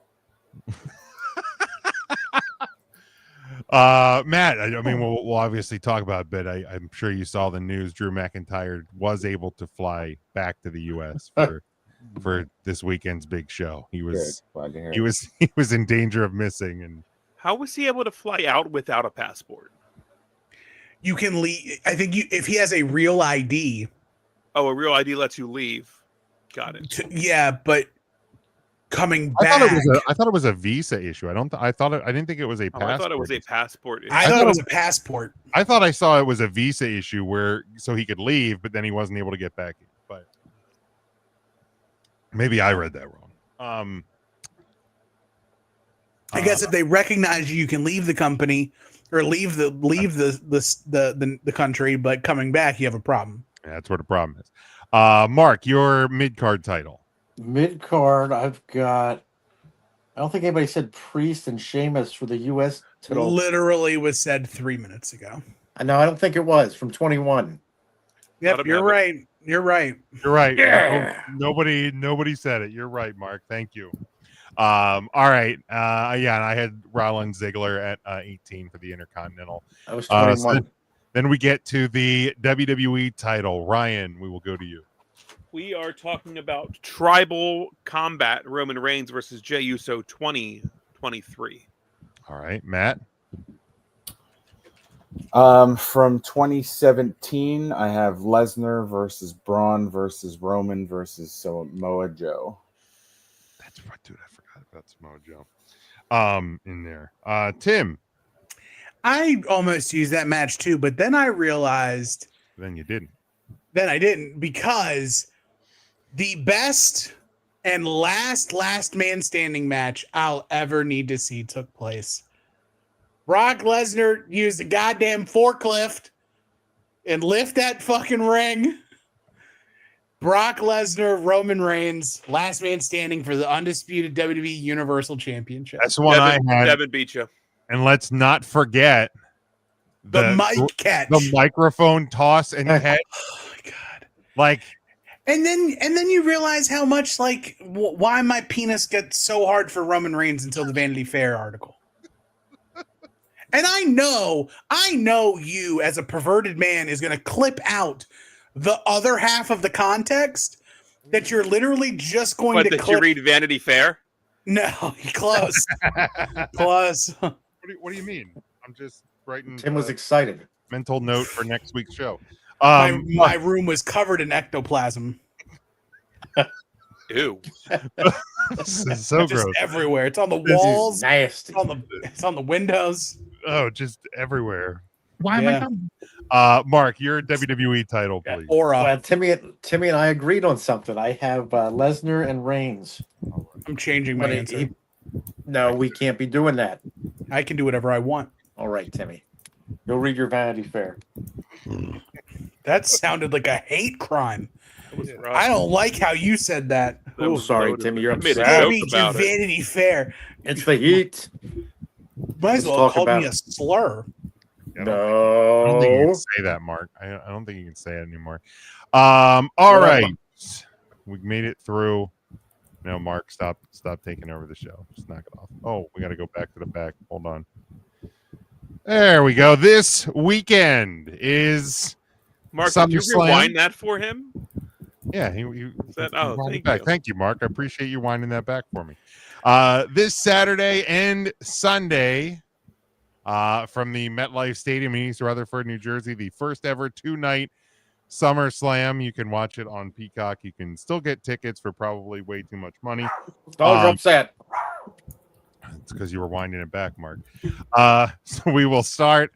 Matt, I mean, we'll obviously talk about it, but I'm sure you saw the news. Drew McIntyre was able to fly back to the U.S. for this weekend's big show. He was in danger of missing. And how was he able to fly out without a passport? You can leave. I think if he has a real ID. Oh, a real ID lets you leave. Got it. Yeah, but coming back, I thought it was a visa issue. I didn't think it was a passport. I thought it was a passport issue. I thought it was a passport. I thought I saw it was a visa issue so he could leave, but then he wasn't able to get back in. But maybe I read that wrong. I guess if they recognize you can leave the company or leave the country, but coming back, you have a problem. Yeah, that's what the problem is. Mark, your mid-card title. Mid-card, I've got... I don't think anybody said Priest and Sheamus for the U.S. title. Literally was said 3 minutes ago. No, I don't think it was. From 21. Yep, you're right. You're right. You're right. Yeah. Nobody said it. You're right, Mark. Thank you. All right. Yeah, and I had Rollins Ziggler at 18 for the Intercontinental. I was 21. Then we get to the WWE title. Ryan, we will go to you. We are talking about Tribal Combat, Roman Reigns versus Jey Uso 2023. All right, Matt. From 2017, I have Lesnar versus Braun versus Roman versus Samoa Joe. That's right, dude. I forgot about Samoa Joe. In there. Tim. I almost used that match too, but then I realized. Then you didn't. Then I didn't, because the best and last man standing match I'll ever need to see took place. Brock Lesnar used a goddamn forklift and lift that fucking ring. Brock Lesnar, Roman Reigns, last man standing for the undisputed WWE Universal Championship. That's the one I had. Devin beat you. And let's not forget the mic catch, the microphone toss and catch. Oh my god! Like, and then you realize how much why my penis gets so hard for Roman Reigns until the Vanity Fair article. And I know you as a perverted man is going to clip out the other half of the context that you're literally just going to Did clip. you read Vanity Fair? No, close. Close. What do you mean? I'm just writing. Tim was excited. Mental note for next week's show. My room was covered in ectoplasm. Ew. This is so Just gross. everywhere. It's on the walls. Nasty. It's on the windows. Oh, just everywhere. Why am I coming? Mark, your WWE title, please. Well, Timmy and I agreed on something. I have Lesnar and Reigns. I'm changing my answer. No, we can't be doing that. I can do whatever I want. All right, Timmy. Go read your Vanity Fair. That sounded like a hate crime. I don't like how you said that. I'm sorry, Timmy. You're upset. Vanity Fair. It's the heat. Might as well call me a slur. I don't think you can say that, Mark. I don't think you can say it anymore. All right. We made it through. No, Mark, stop taking over the show. Just knock it off. Oh, we got to go back to the back. Hold on. There we go. This weekend is Mark, did you rewind that for him? Yeah, he thank back. you. Thank you, Mark. I appreciate you winding that back for me. This Saturday and Sunday from the MetLife Stadium in East Rutherford, New Jersey, the first ever 2-night SummerSlam. You can watch it on Peacock. You can still get tickets for probably way too much money. Dogs upset. It's because you were winding it back, Mark. So we will start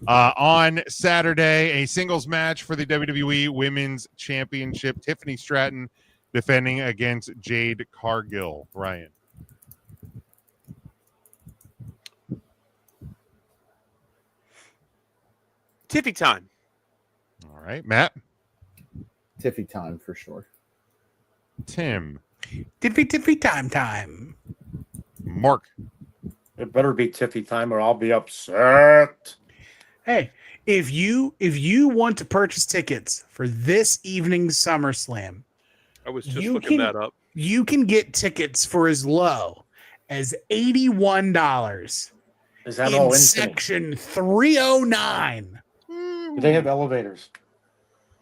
on Saturday, a singles match for the WWE Women's Championship. Tiffany Stratton defending against Jade Cargill. Ryan. Tiffy time. All right, Matt. Tiffy time for sure. Tim. Tiffy time. Mark. It better be Tiffy time or I'll be upset. Hey, if you want to purchase tickets for this evening's SummerSlam, I was just looking that up. You can get tickets for as low as $81. Is that all in section 309? Do they have elevators?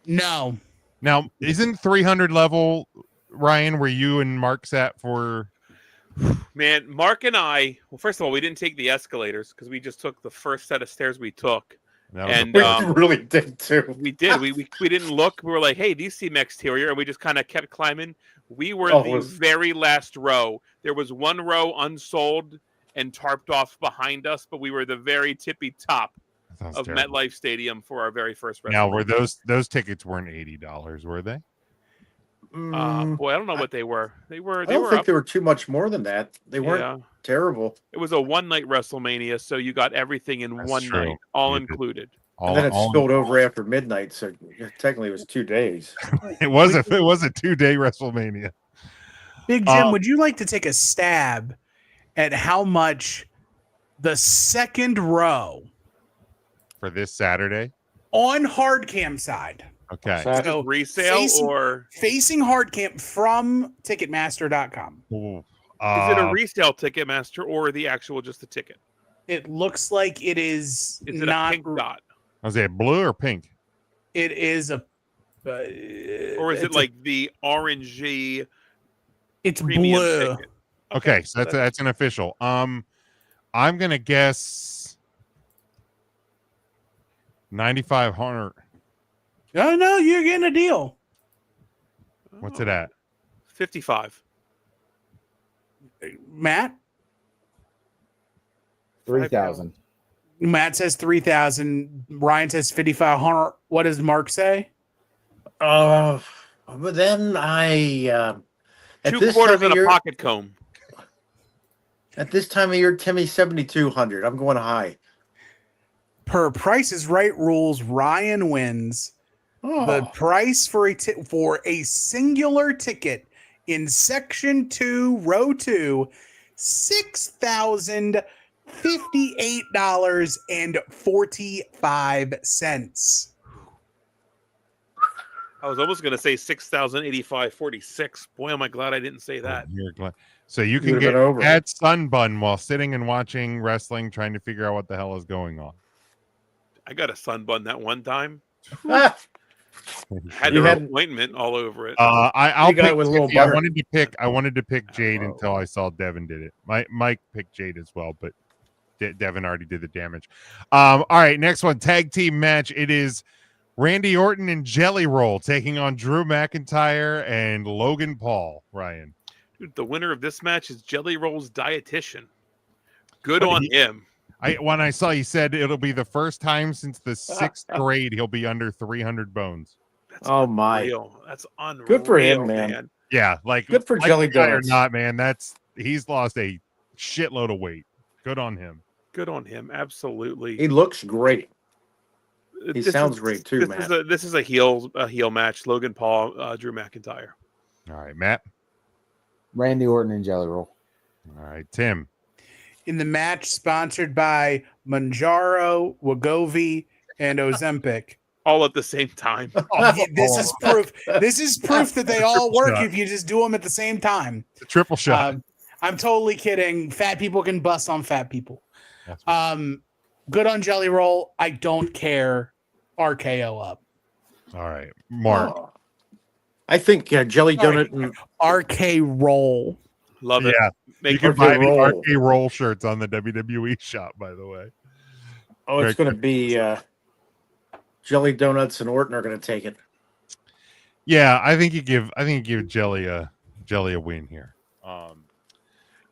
No. Now, isn't 300 level, Ryan, where you and Mark sat for? Man, Mark and I, well, first of all, we didn't take the escalators because we just took the first set of stairs we took. And we really did too. We did. We didn't look. We were like, hey, these seem exterior. And we just kind of kept climbing. We were the very last row. There was one row unsold and tarped off behind us, but we were the very tippy top of terrible. MetLife Stadium for our very first WrestleMania. Now, were those tickets weren't $80, were they? Boy, I don't know what they were. They were. I don't think they were too much more than that. They weren't terrible. It was a one-night WrestleMania, so you got everything in one night, all included. And then it spilled over after midnight, so technically it was 2 days. It was a 2-day WrestleMania. Big Jim, would you like to take a stab at how much the second row for this Saturday on hard cam side Okay. So resale or facing hard camp from Ticketmaster.com. is it a resale Ticketmaster or the actual just the ticket? It looks like it is. Is it not a pink dot? Was it blue or pink? It is a. Or is it like the orangey? It's premium blue. ticket? Okay, so that's an official. I'm gonna guess 9,500. Oh no, you're getting a deal. What's it at? 55. Matt? 3,000. Matt says 3,000. Ryan says 5,500. What does Mark say? But then at 2 this quarters time of and a year, pocket comb. at this time of year, Timmy 7,200. I'm going high. Per Price is Right rules, Ryan wins. The price for a singular ticket in Section 2, Row 2, $6,058.45. I was almost going to say 6,085.46. Boy, am I glad I didn't say that. You're glad. So you can would've get been over. that sunbun while sitting and watching wrestling, trying to figure out what the hell is going on. I got a sunbun that one time. Ah, Had You an had- appointment all over it. I'll You got pick it with a little Jade. I butter. wanted to pick Jade until I saw Devin did it. Mike picked Jade as well, but Devin already did the damage. All right, next one, tag team match. It is Randy Orton and Jelly Roll taking on Drew McIntyre and Logan Paul. Ryan. Dude, the winner of this match is Jelly Roll's dietitian. Good on him. When I saw, he said it'll be the first time since the 6th grade he'll be under 300 bones. That's my. unreal. That's unreal. Good for him, man. Yeah, like Good for Jelly McIntyre or Donuts. not, man. He's lost a shitload of weight. Good on him. Good on him. Absolutely. He looks great. He This sounds is- great too, this Matt. This is a heel match. Logan Paul, Drew McIntyre. All right, Matt. Randy Orton and Jelly Roll. All right, Tim. In the match sponsored by Manjaro, Wegovy, and Ozempic. All at the same time. This is proof. This is proof that they all Triple work shot. if you just do them at the same time. The triple shot. I'm totally kidding. Fat people can bust on fat people. That's Good on Jelly Roll. I don't care. RKO up. All right, Mark. I think Jelly Donut and RK Roll. Love it. Yeah, Make you can RK buy the Roll. RK Roll shirts on the WWE shop, by the way. it's going to be Jelly Donuts and Orton are going to take it. Yeah, I think you give Jelly a win here.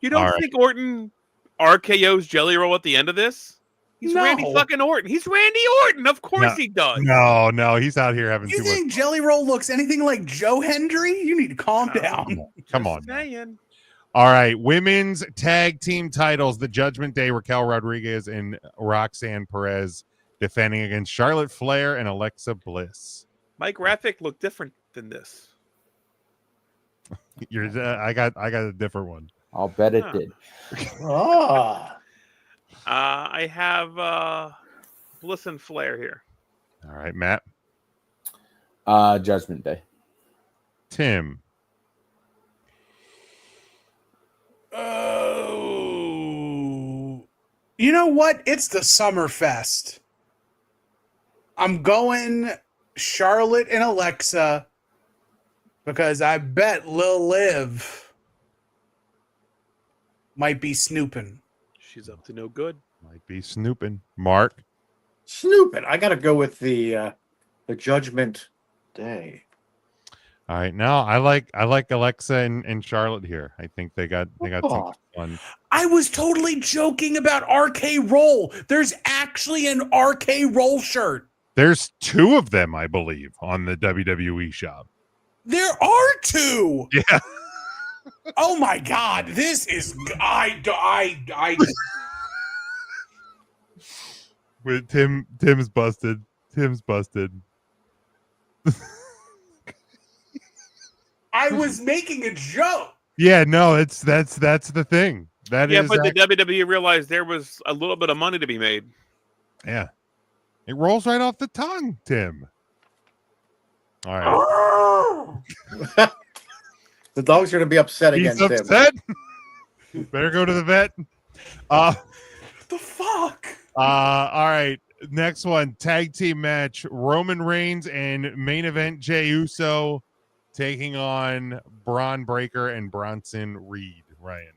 You don't All right. think Orton RKO's Jelly Roll at the end of this? He's No. Randy fucking Orton. He's Randy Orton. Of course No. he does. No, he's out here having You too think Jelly Roll looks anything like Joe Hendry? You need to calm down. much. Come on. Saying. All right, women's tag team titles. The Judgment Day, Raquel Rodriguez and Roxanne Perez defending against Charlotte Flair and Alexa Bliss. My graphic looked different than this. I got a different one. I'll bet it Huh. did. I have Bliss and Flair here. All right, Matt. Judgment Day. Tim. Oh, you know what? It's the Summerfest. I'm going Charlotte and Alexa because I bet Lil Liv might be snooping. She's up to no good. Might be snooping. Mark. Snooping. I got to go with the Judgment Day. All right, now I like Alexa and Charlotte here. I think they got some fun. I was totally joking about RK Roll. There's actually an RK Roll shirt. There's 2 of them, I believe, on the WWE shop. There are 2. Yeah. Oh my God! This is I. With Tim's busted. Tim's busted. I was making a joke. Yeah, no, that's the thing. That Yeah, is but the WWE realized there was a little bit of money to be made. yeah. It rolls right off the tongue, Tim. All right. The dog's going to be upset again. He's upset. Better go to the vet. The fuck? All right. Next one, tag team match: Roman Reigns and main event Jey Uso taking on Braun Breaker and Bronson Reed. Ryan.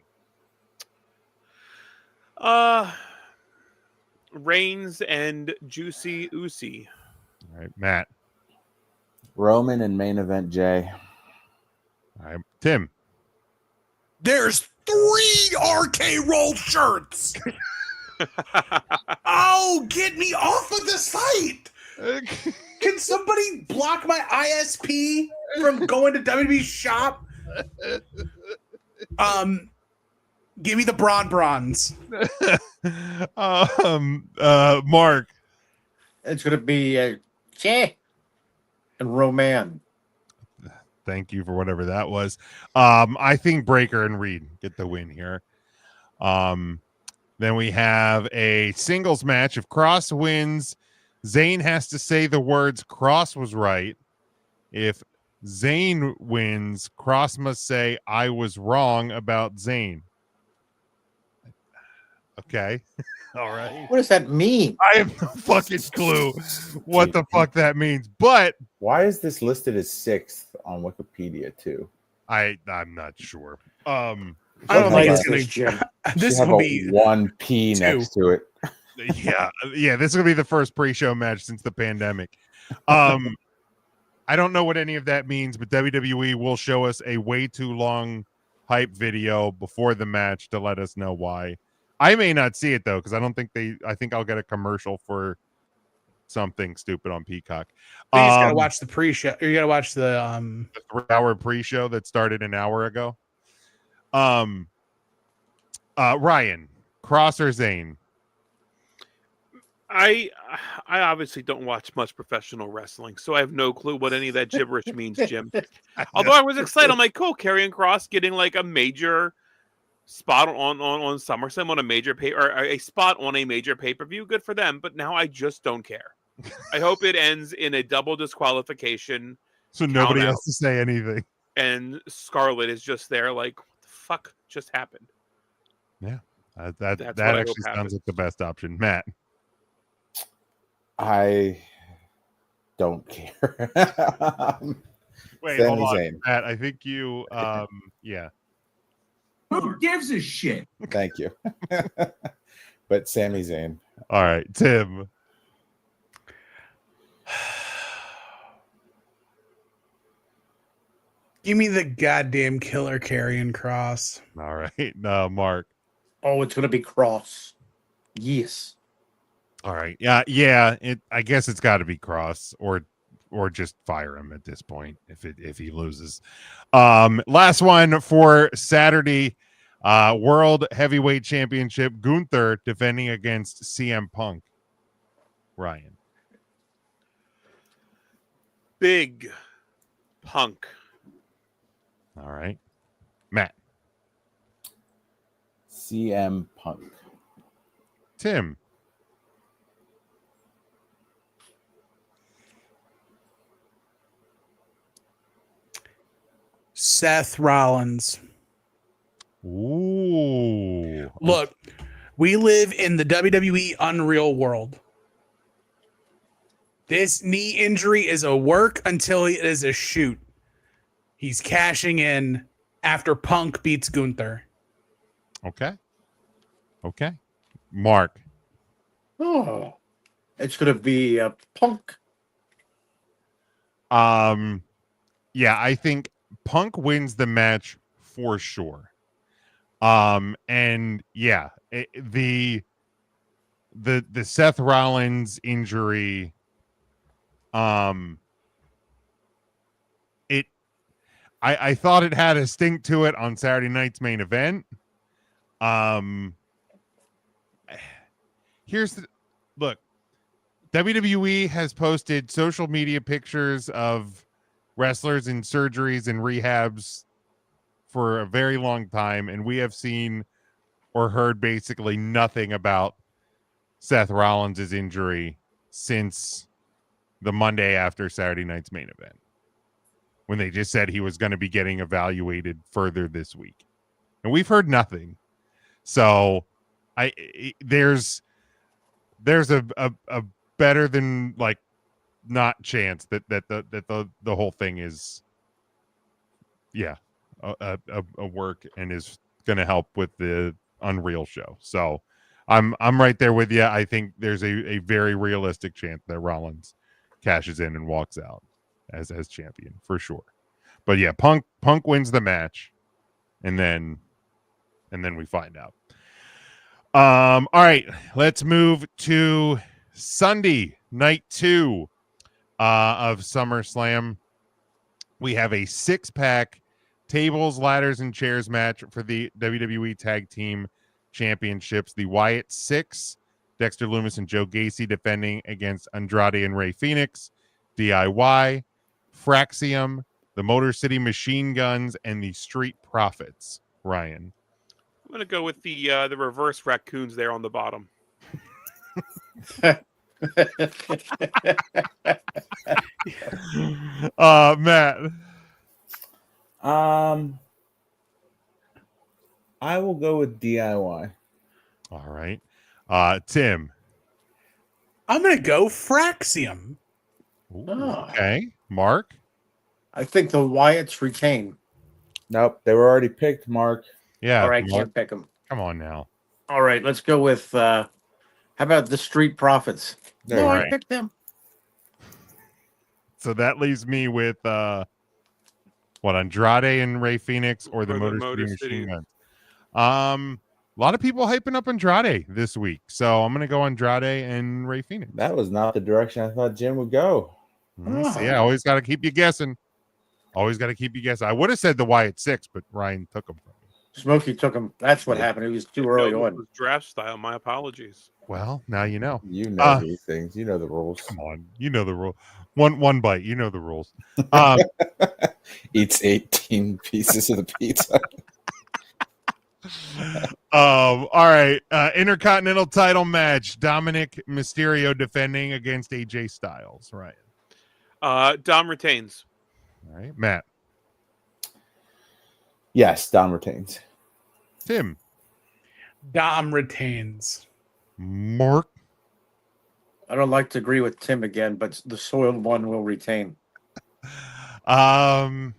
Reigns and Juicy Usi. All right, Matt. Roman and main event Jay. All right, Tim. There's 3 RK Roll shirts. Oh, get me off of the site. Can somebody block my ISP from going to WWE shop? Give me the bronze. Mark. It's going to be Jay and Roman. Thank you for whatever that was. I think Breaker and Reed get the win here. Then we have a singles match. If Cross wins, Zayn has to say the words "Cross was right." If Zayn wins, Cross must say "I was wrong" about Zayn. Okay. All right. What does that mean? I have no fucking clue what the fuck that means. But why is this listed as 6th on Wikipedia too? I'm not sure. I don't think it's gonna. This will be 1P 2. next to it. Yeah. This will be the first pre-show match since the pandemic. I don't know what any of that means, but WWE will show us a way too long hype video before the match to let us know why. I may not see it though, because I think I'll get a commercial for something stupid on Peacock. You just gotta watch the pre-show. You gotta watch the 3-hour pre-show that started an hour ago. Ryan, Cross or Zayn? I obviously don't watch much professional wrestling, so I have no clue what any of that gibberish means, Jim. Although I was excited, I'm like, cool, Karrion Kross getting like a major spot on SummerSlam on a major or a spot on a major pay-per-view. Good for them, but now I just don't care. I hope it ends in a double disqualification. So nobody has to say anything. And Scarlett is just there like, what the fuck just happened? Yeah. That actually sounds like the best option. Matt. I don't care. Wait, Sami hold on. Zayn. Matt, I think you yeah. Who gives a shit? Thank you. But Sami Zayn. All right, Tim. Give me the goddamn killer Karrion Kross. All right, Mark. Oh, it's gonna be Cross. Yes. All right. Yeah. I guess it's got to be Cross or just fire him at this point if he loses. Last one for Saturday, World Heavyweight Championship. Gunther defending against CM Punk. Ryan. Big Punk. All right. Matt. CM Punk. Tim. Seth Rollins. Ooh. Look, we live in the WWE unreal world. This knee injury is a work until it is a shoot. He's cashing in after Punk beats Gunther. Okay. Mark. Oh, it's gonna be Punk. Yeah, I think Punk wins the match for sure. And yeah, the Seth Rollins injury, I thought it had a stink to it on Saturday night's main event. Look, WWE has posted social media pictures of wrestlers in surgeries and rehabs for a very long time, and we have seen or heard basically nothing about Seth Rollins' injury since the Monday after Saturday night's main event. when they just said he was going to be getting evaluated further this week, and we've heard nothing. So there's a better than like not chance that the whole thing is a work and is going to help with the Unreal show. So I'm right there with you. I think there's a very realistic chance that Rollins cashes in and walks out as champion for sure. But yeah, Punk wins the match, and then we find out. All right, let's move to Sunday, night 2 of SummerSlam. We have a 6-pack tables, ladders, and chairs match for the WWE Tag Team Championships. The Wyatt Six, Dexter Lumis and Joe Gacy, defending against Andrade and Rey Fenix. DIY, Fraxium, the Motor City Machine Guns, and the Street Profits. Ryan. I'm going to go with the reverse raccoons there on the bottom. Matt. I will go with DIY. All right. Tim. I'm going to go Fraxium. Ooh, okay. Mark. I think the Wyatts retain. Nope, they were already picked, Mark. Yeah. All right, Mark. can't pick them. Come on now. All right, let's go with, how about the Street Profits? There, No, right. I picked them. So that leaves me with Andrade and Rey Phoenix or the Motor City Machine Guns. A lot of people hyping up Andrade this week, so I'm gonna go Andrade and Rey Phoenix. That was not the direction I thought Jim would go. So yeah, always got to keep you guessing. Always got to keep you guessing. I would have said the Wyatt Six, but Ryan took them from me. Smokey took him. That's what happened. He was too early No, it on. was draft style. My apologies. Well, now you know. You know these things. You know the rules. Come on, you know the rule. One bite. You know the rules. Eats 18 pieces of the pizza. All right. Intercontinental title match. Dominic Mysterio defending against AJ Styles. Ryan. Dom retains. All right. Matt. Yes, Dom retains. Tim. Dom retains. Mark. I don't like to agree with Tim again, but the soiled one will retain. You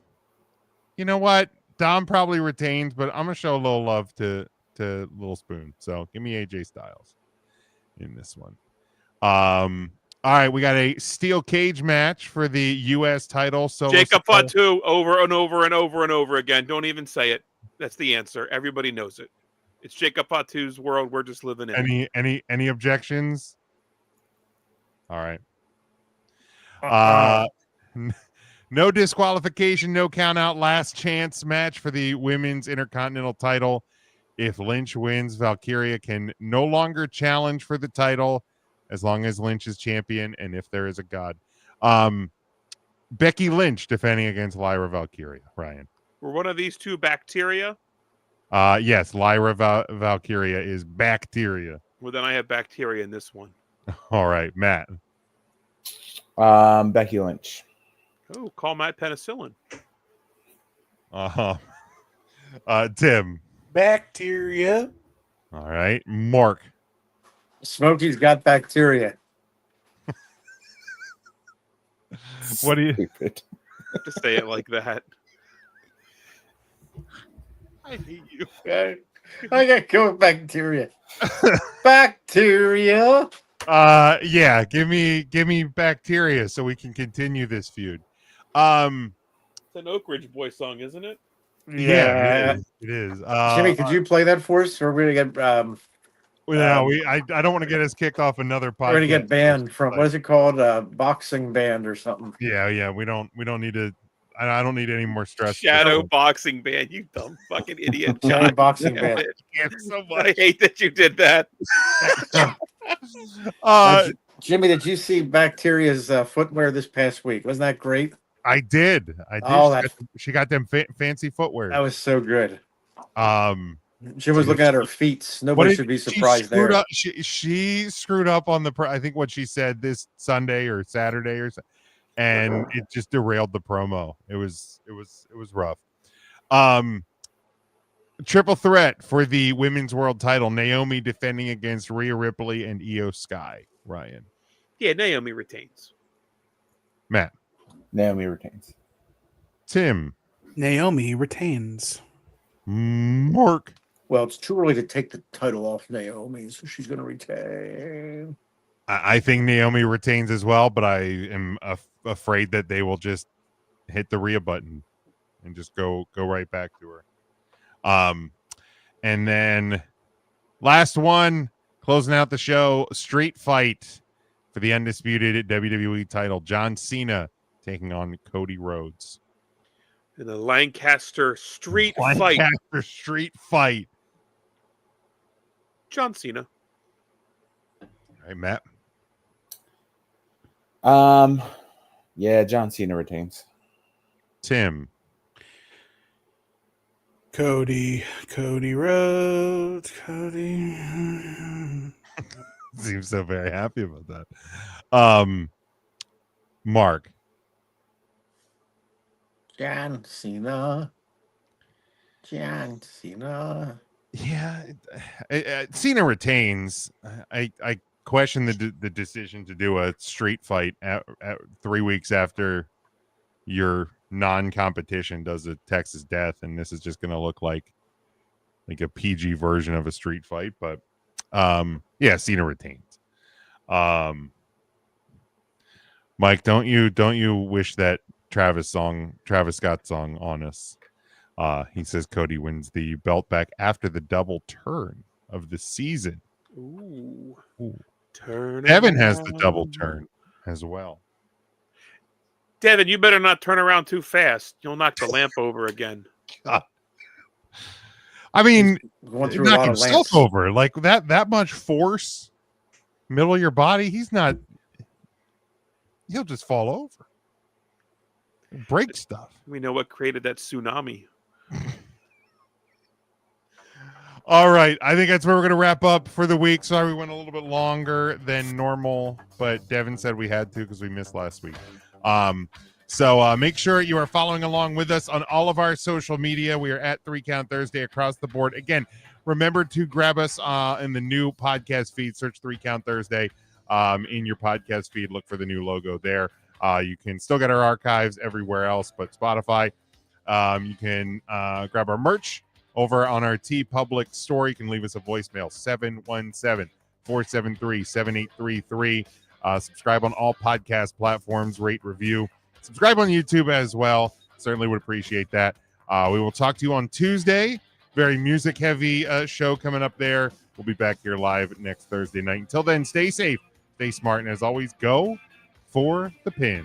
know what? Dom probably retains, but I'm gonna show a little love to Little Spoon. So give me AJ Styles in this one. All right, we got a steel cage match for the U.S. title. So Jacob Fatu over and over and over and over again. Don't even say it. That's the answer. Everybody knows it. It's Jacob Fatu's world. We're just living in. Any objections? All right. No disqualification, no count out. Last chance match for the women's intercontinental title. If Lynch wins, Valkyria can no longer challenge for the title as long as Lynch is champion and if there is a god. Becky Lynch defending against Lyra Valkyria. Ryan. Were one of these two bacteria? Yes, Lyra Valkyria is bacteria. Well, then I have bacteria in this one. All right, Matt. Becky Lynch. Oh, call Matt penicillin. Tim. Bacteria. All right, Mark. Smokey's got bacteria. What do you to say it like that? I hate you. I got go with bacteria. Bacteria. Yeah, give me bacteria so we can continue this feud. It's an Oak Ridge Boy song, isn't it? Yeah, it is. Jimmy, could you play that for us? Or we're gonna get I don't want to get us kicked off another podcast. we're gonna get banned from what is it called? Boxing band or something. Yeah. We don't need to. I don't need any more stress. Shadow boxing band, you dumb fucking idiot. Shadow boxing band. So much. I hate that you did that. Jimmy, did you see Bacteria's footwear this past week? Wasn't that great? I did. Oh, she got them fancy footwear. That was so good. Jim was so looking at her feet. Nobody should be surprised there. She screwed up on the. I think what she said this Sunday or Saturday or and it just derailed the promo. It was rough. Triple threat for the women's world title. Naomi defending against Rhea Ripley and Io Sky. Ryan. Yeah, Naomi retains. Matt. Naomi retains. Tim. Naomi retains. Mark. Well, it's too early to take the title off Naomi, so she's going to retain. I think Naomi retains as well, but I am afraid that they will just hit the Rhea button and just go right back to her. And then last one, closing out the show, street fight for the undisputed WWE title. John Cena taking on Cody Rhodes. In the Lancaster street fight. Lancaster street fight. John Cena. All right, Matt. Yeah, John Cena retains. Tim. Cody Rhodes, Seems so very happy about that. Mark. John Cena. Yeah, Cena retains. I question the decision to do a street fight at 3 weeks after your non-competition does a Texas Death, and this is just going to look like a PG version of a street fight. But yeah, Cena retains. Mike, don't you wish that Travis Scott song on us? He says Cody wins the belt back after the double turn of the season. Ooh. Turn. Devin has the double turn as well. Devin, you better not turn around too fast. You'll knock the lamp over again. God. I mean, Going through knock himself over like that much force, middle of your body. He'll just fall over. Break stuff. We know what created that tsunami. All right. I think that's where we're going to wrap up for the week. Sorry we went a little bit longer than normal, but Devin said we had to because we missed last week. So make sure you are following along with us on all of our social media. We are at 3 Count Thursday across the board. Again, remember to grab us in the new podcast feed. Search 3 Count Thursday in your podcast feed. Look for the new logo there. You can still get our archives everywhere else but Spotify. You can grab our merch over on our T Public store. You can leave us a voicemail, 717-473-7833. Subscribe on all podcast platforms, rate, review. Subscribe on YouTube as well. Certainly would appreciate that. We will talk to you on Tuesday. Very music-heavy show coming up there. We'll be back here live next Thursday night. Until then, stay safe, stay smart, and as always, go for the pin.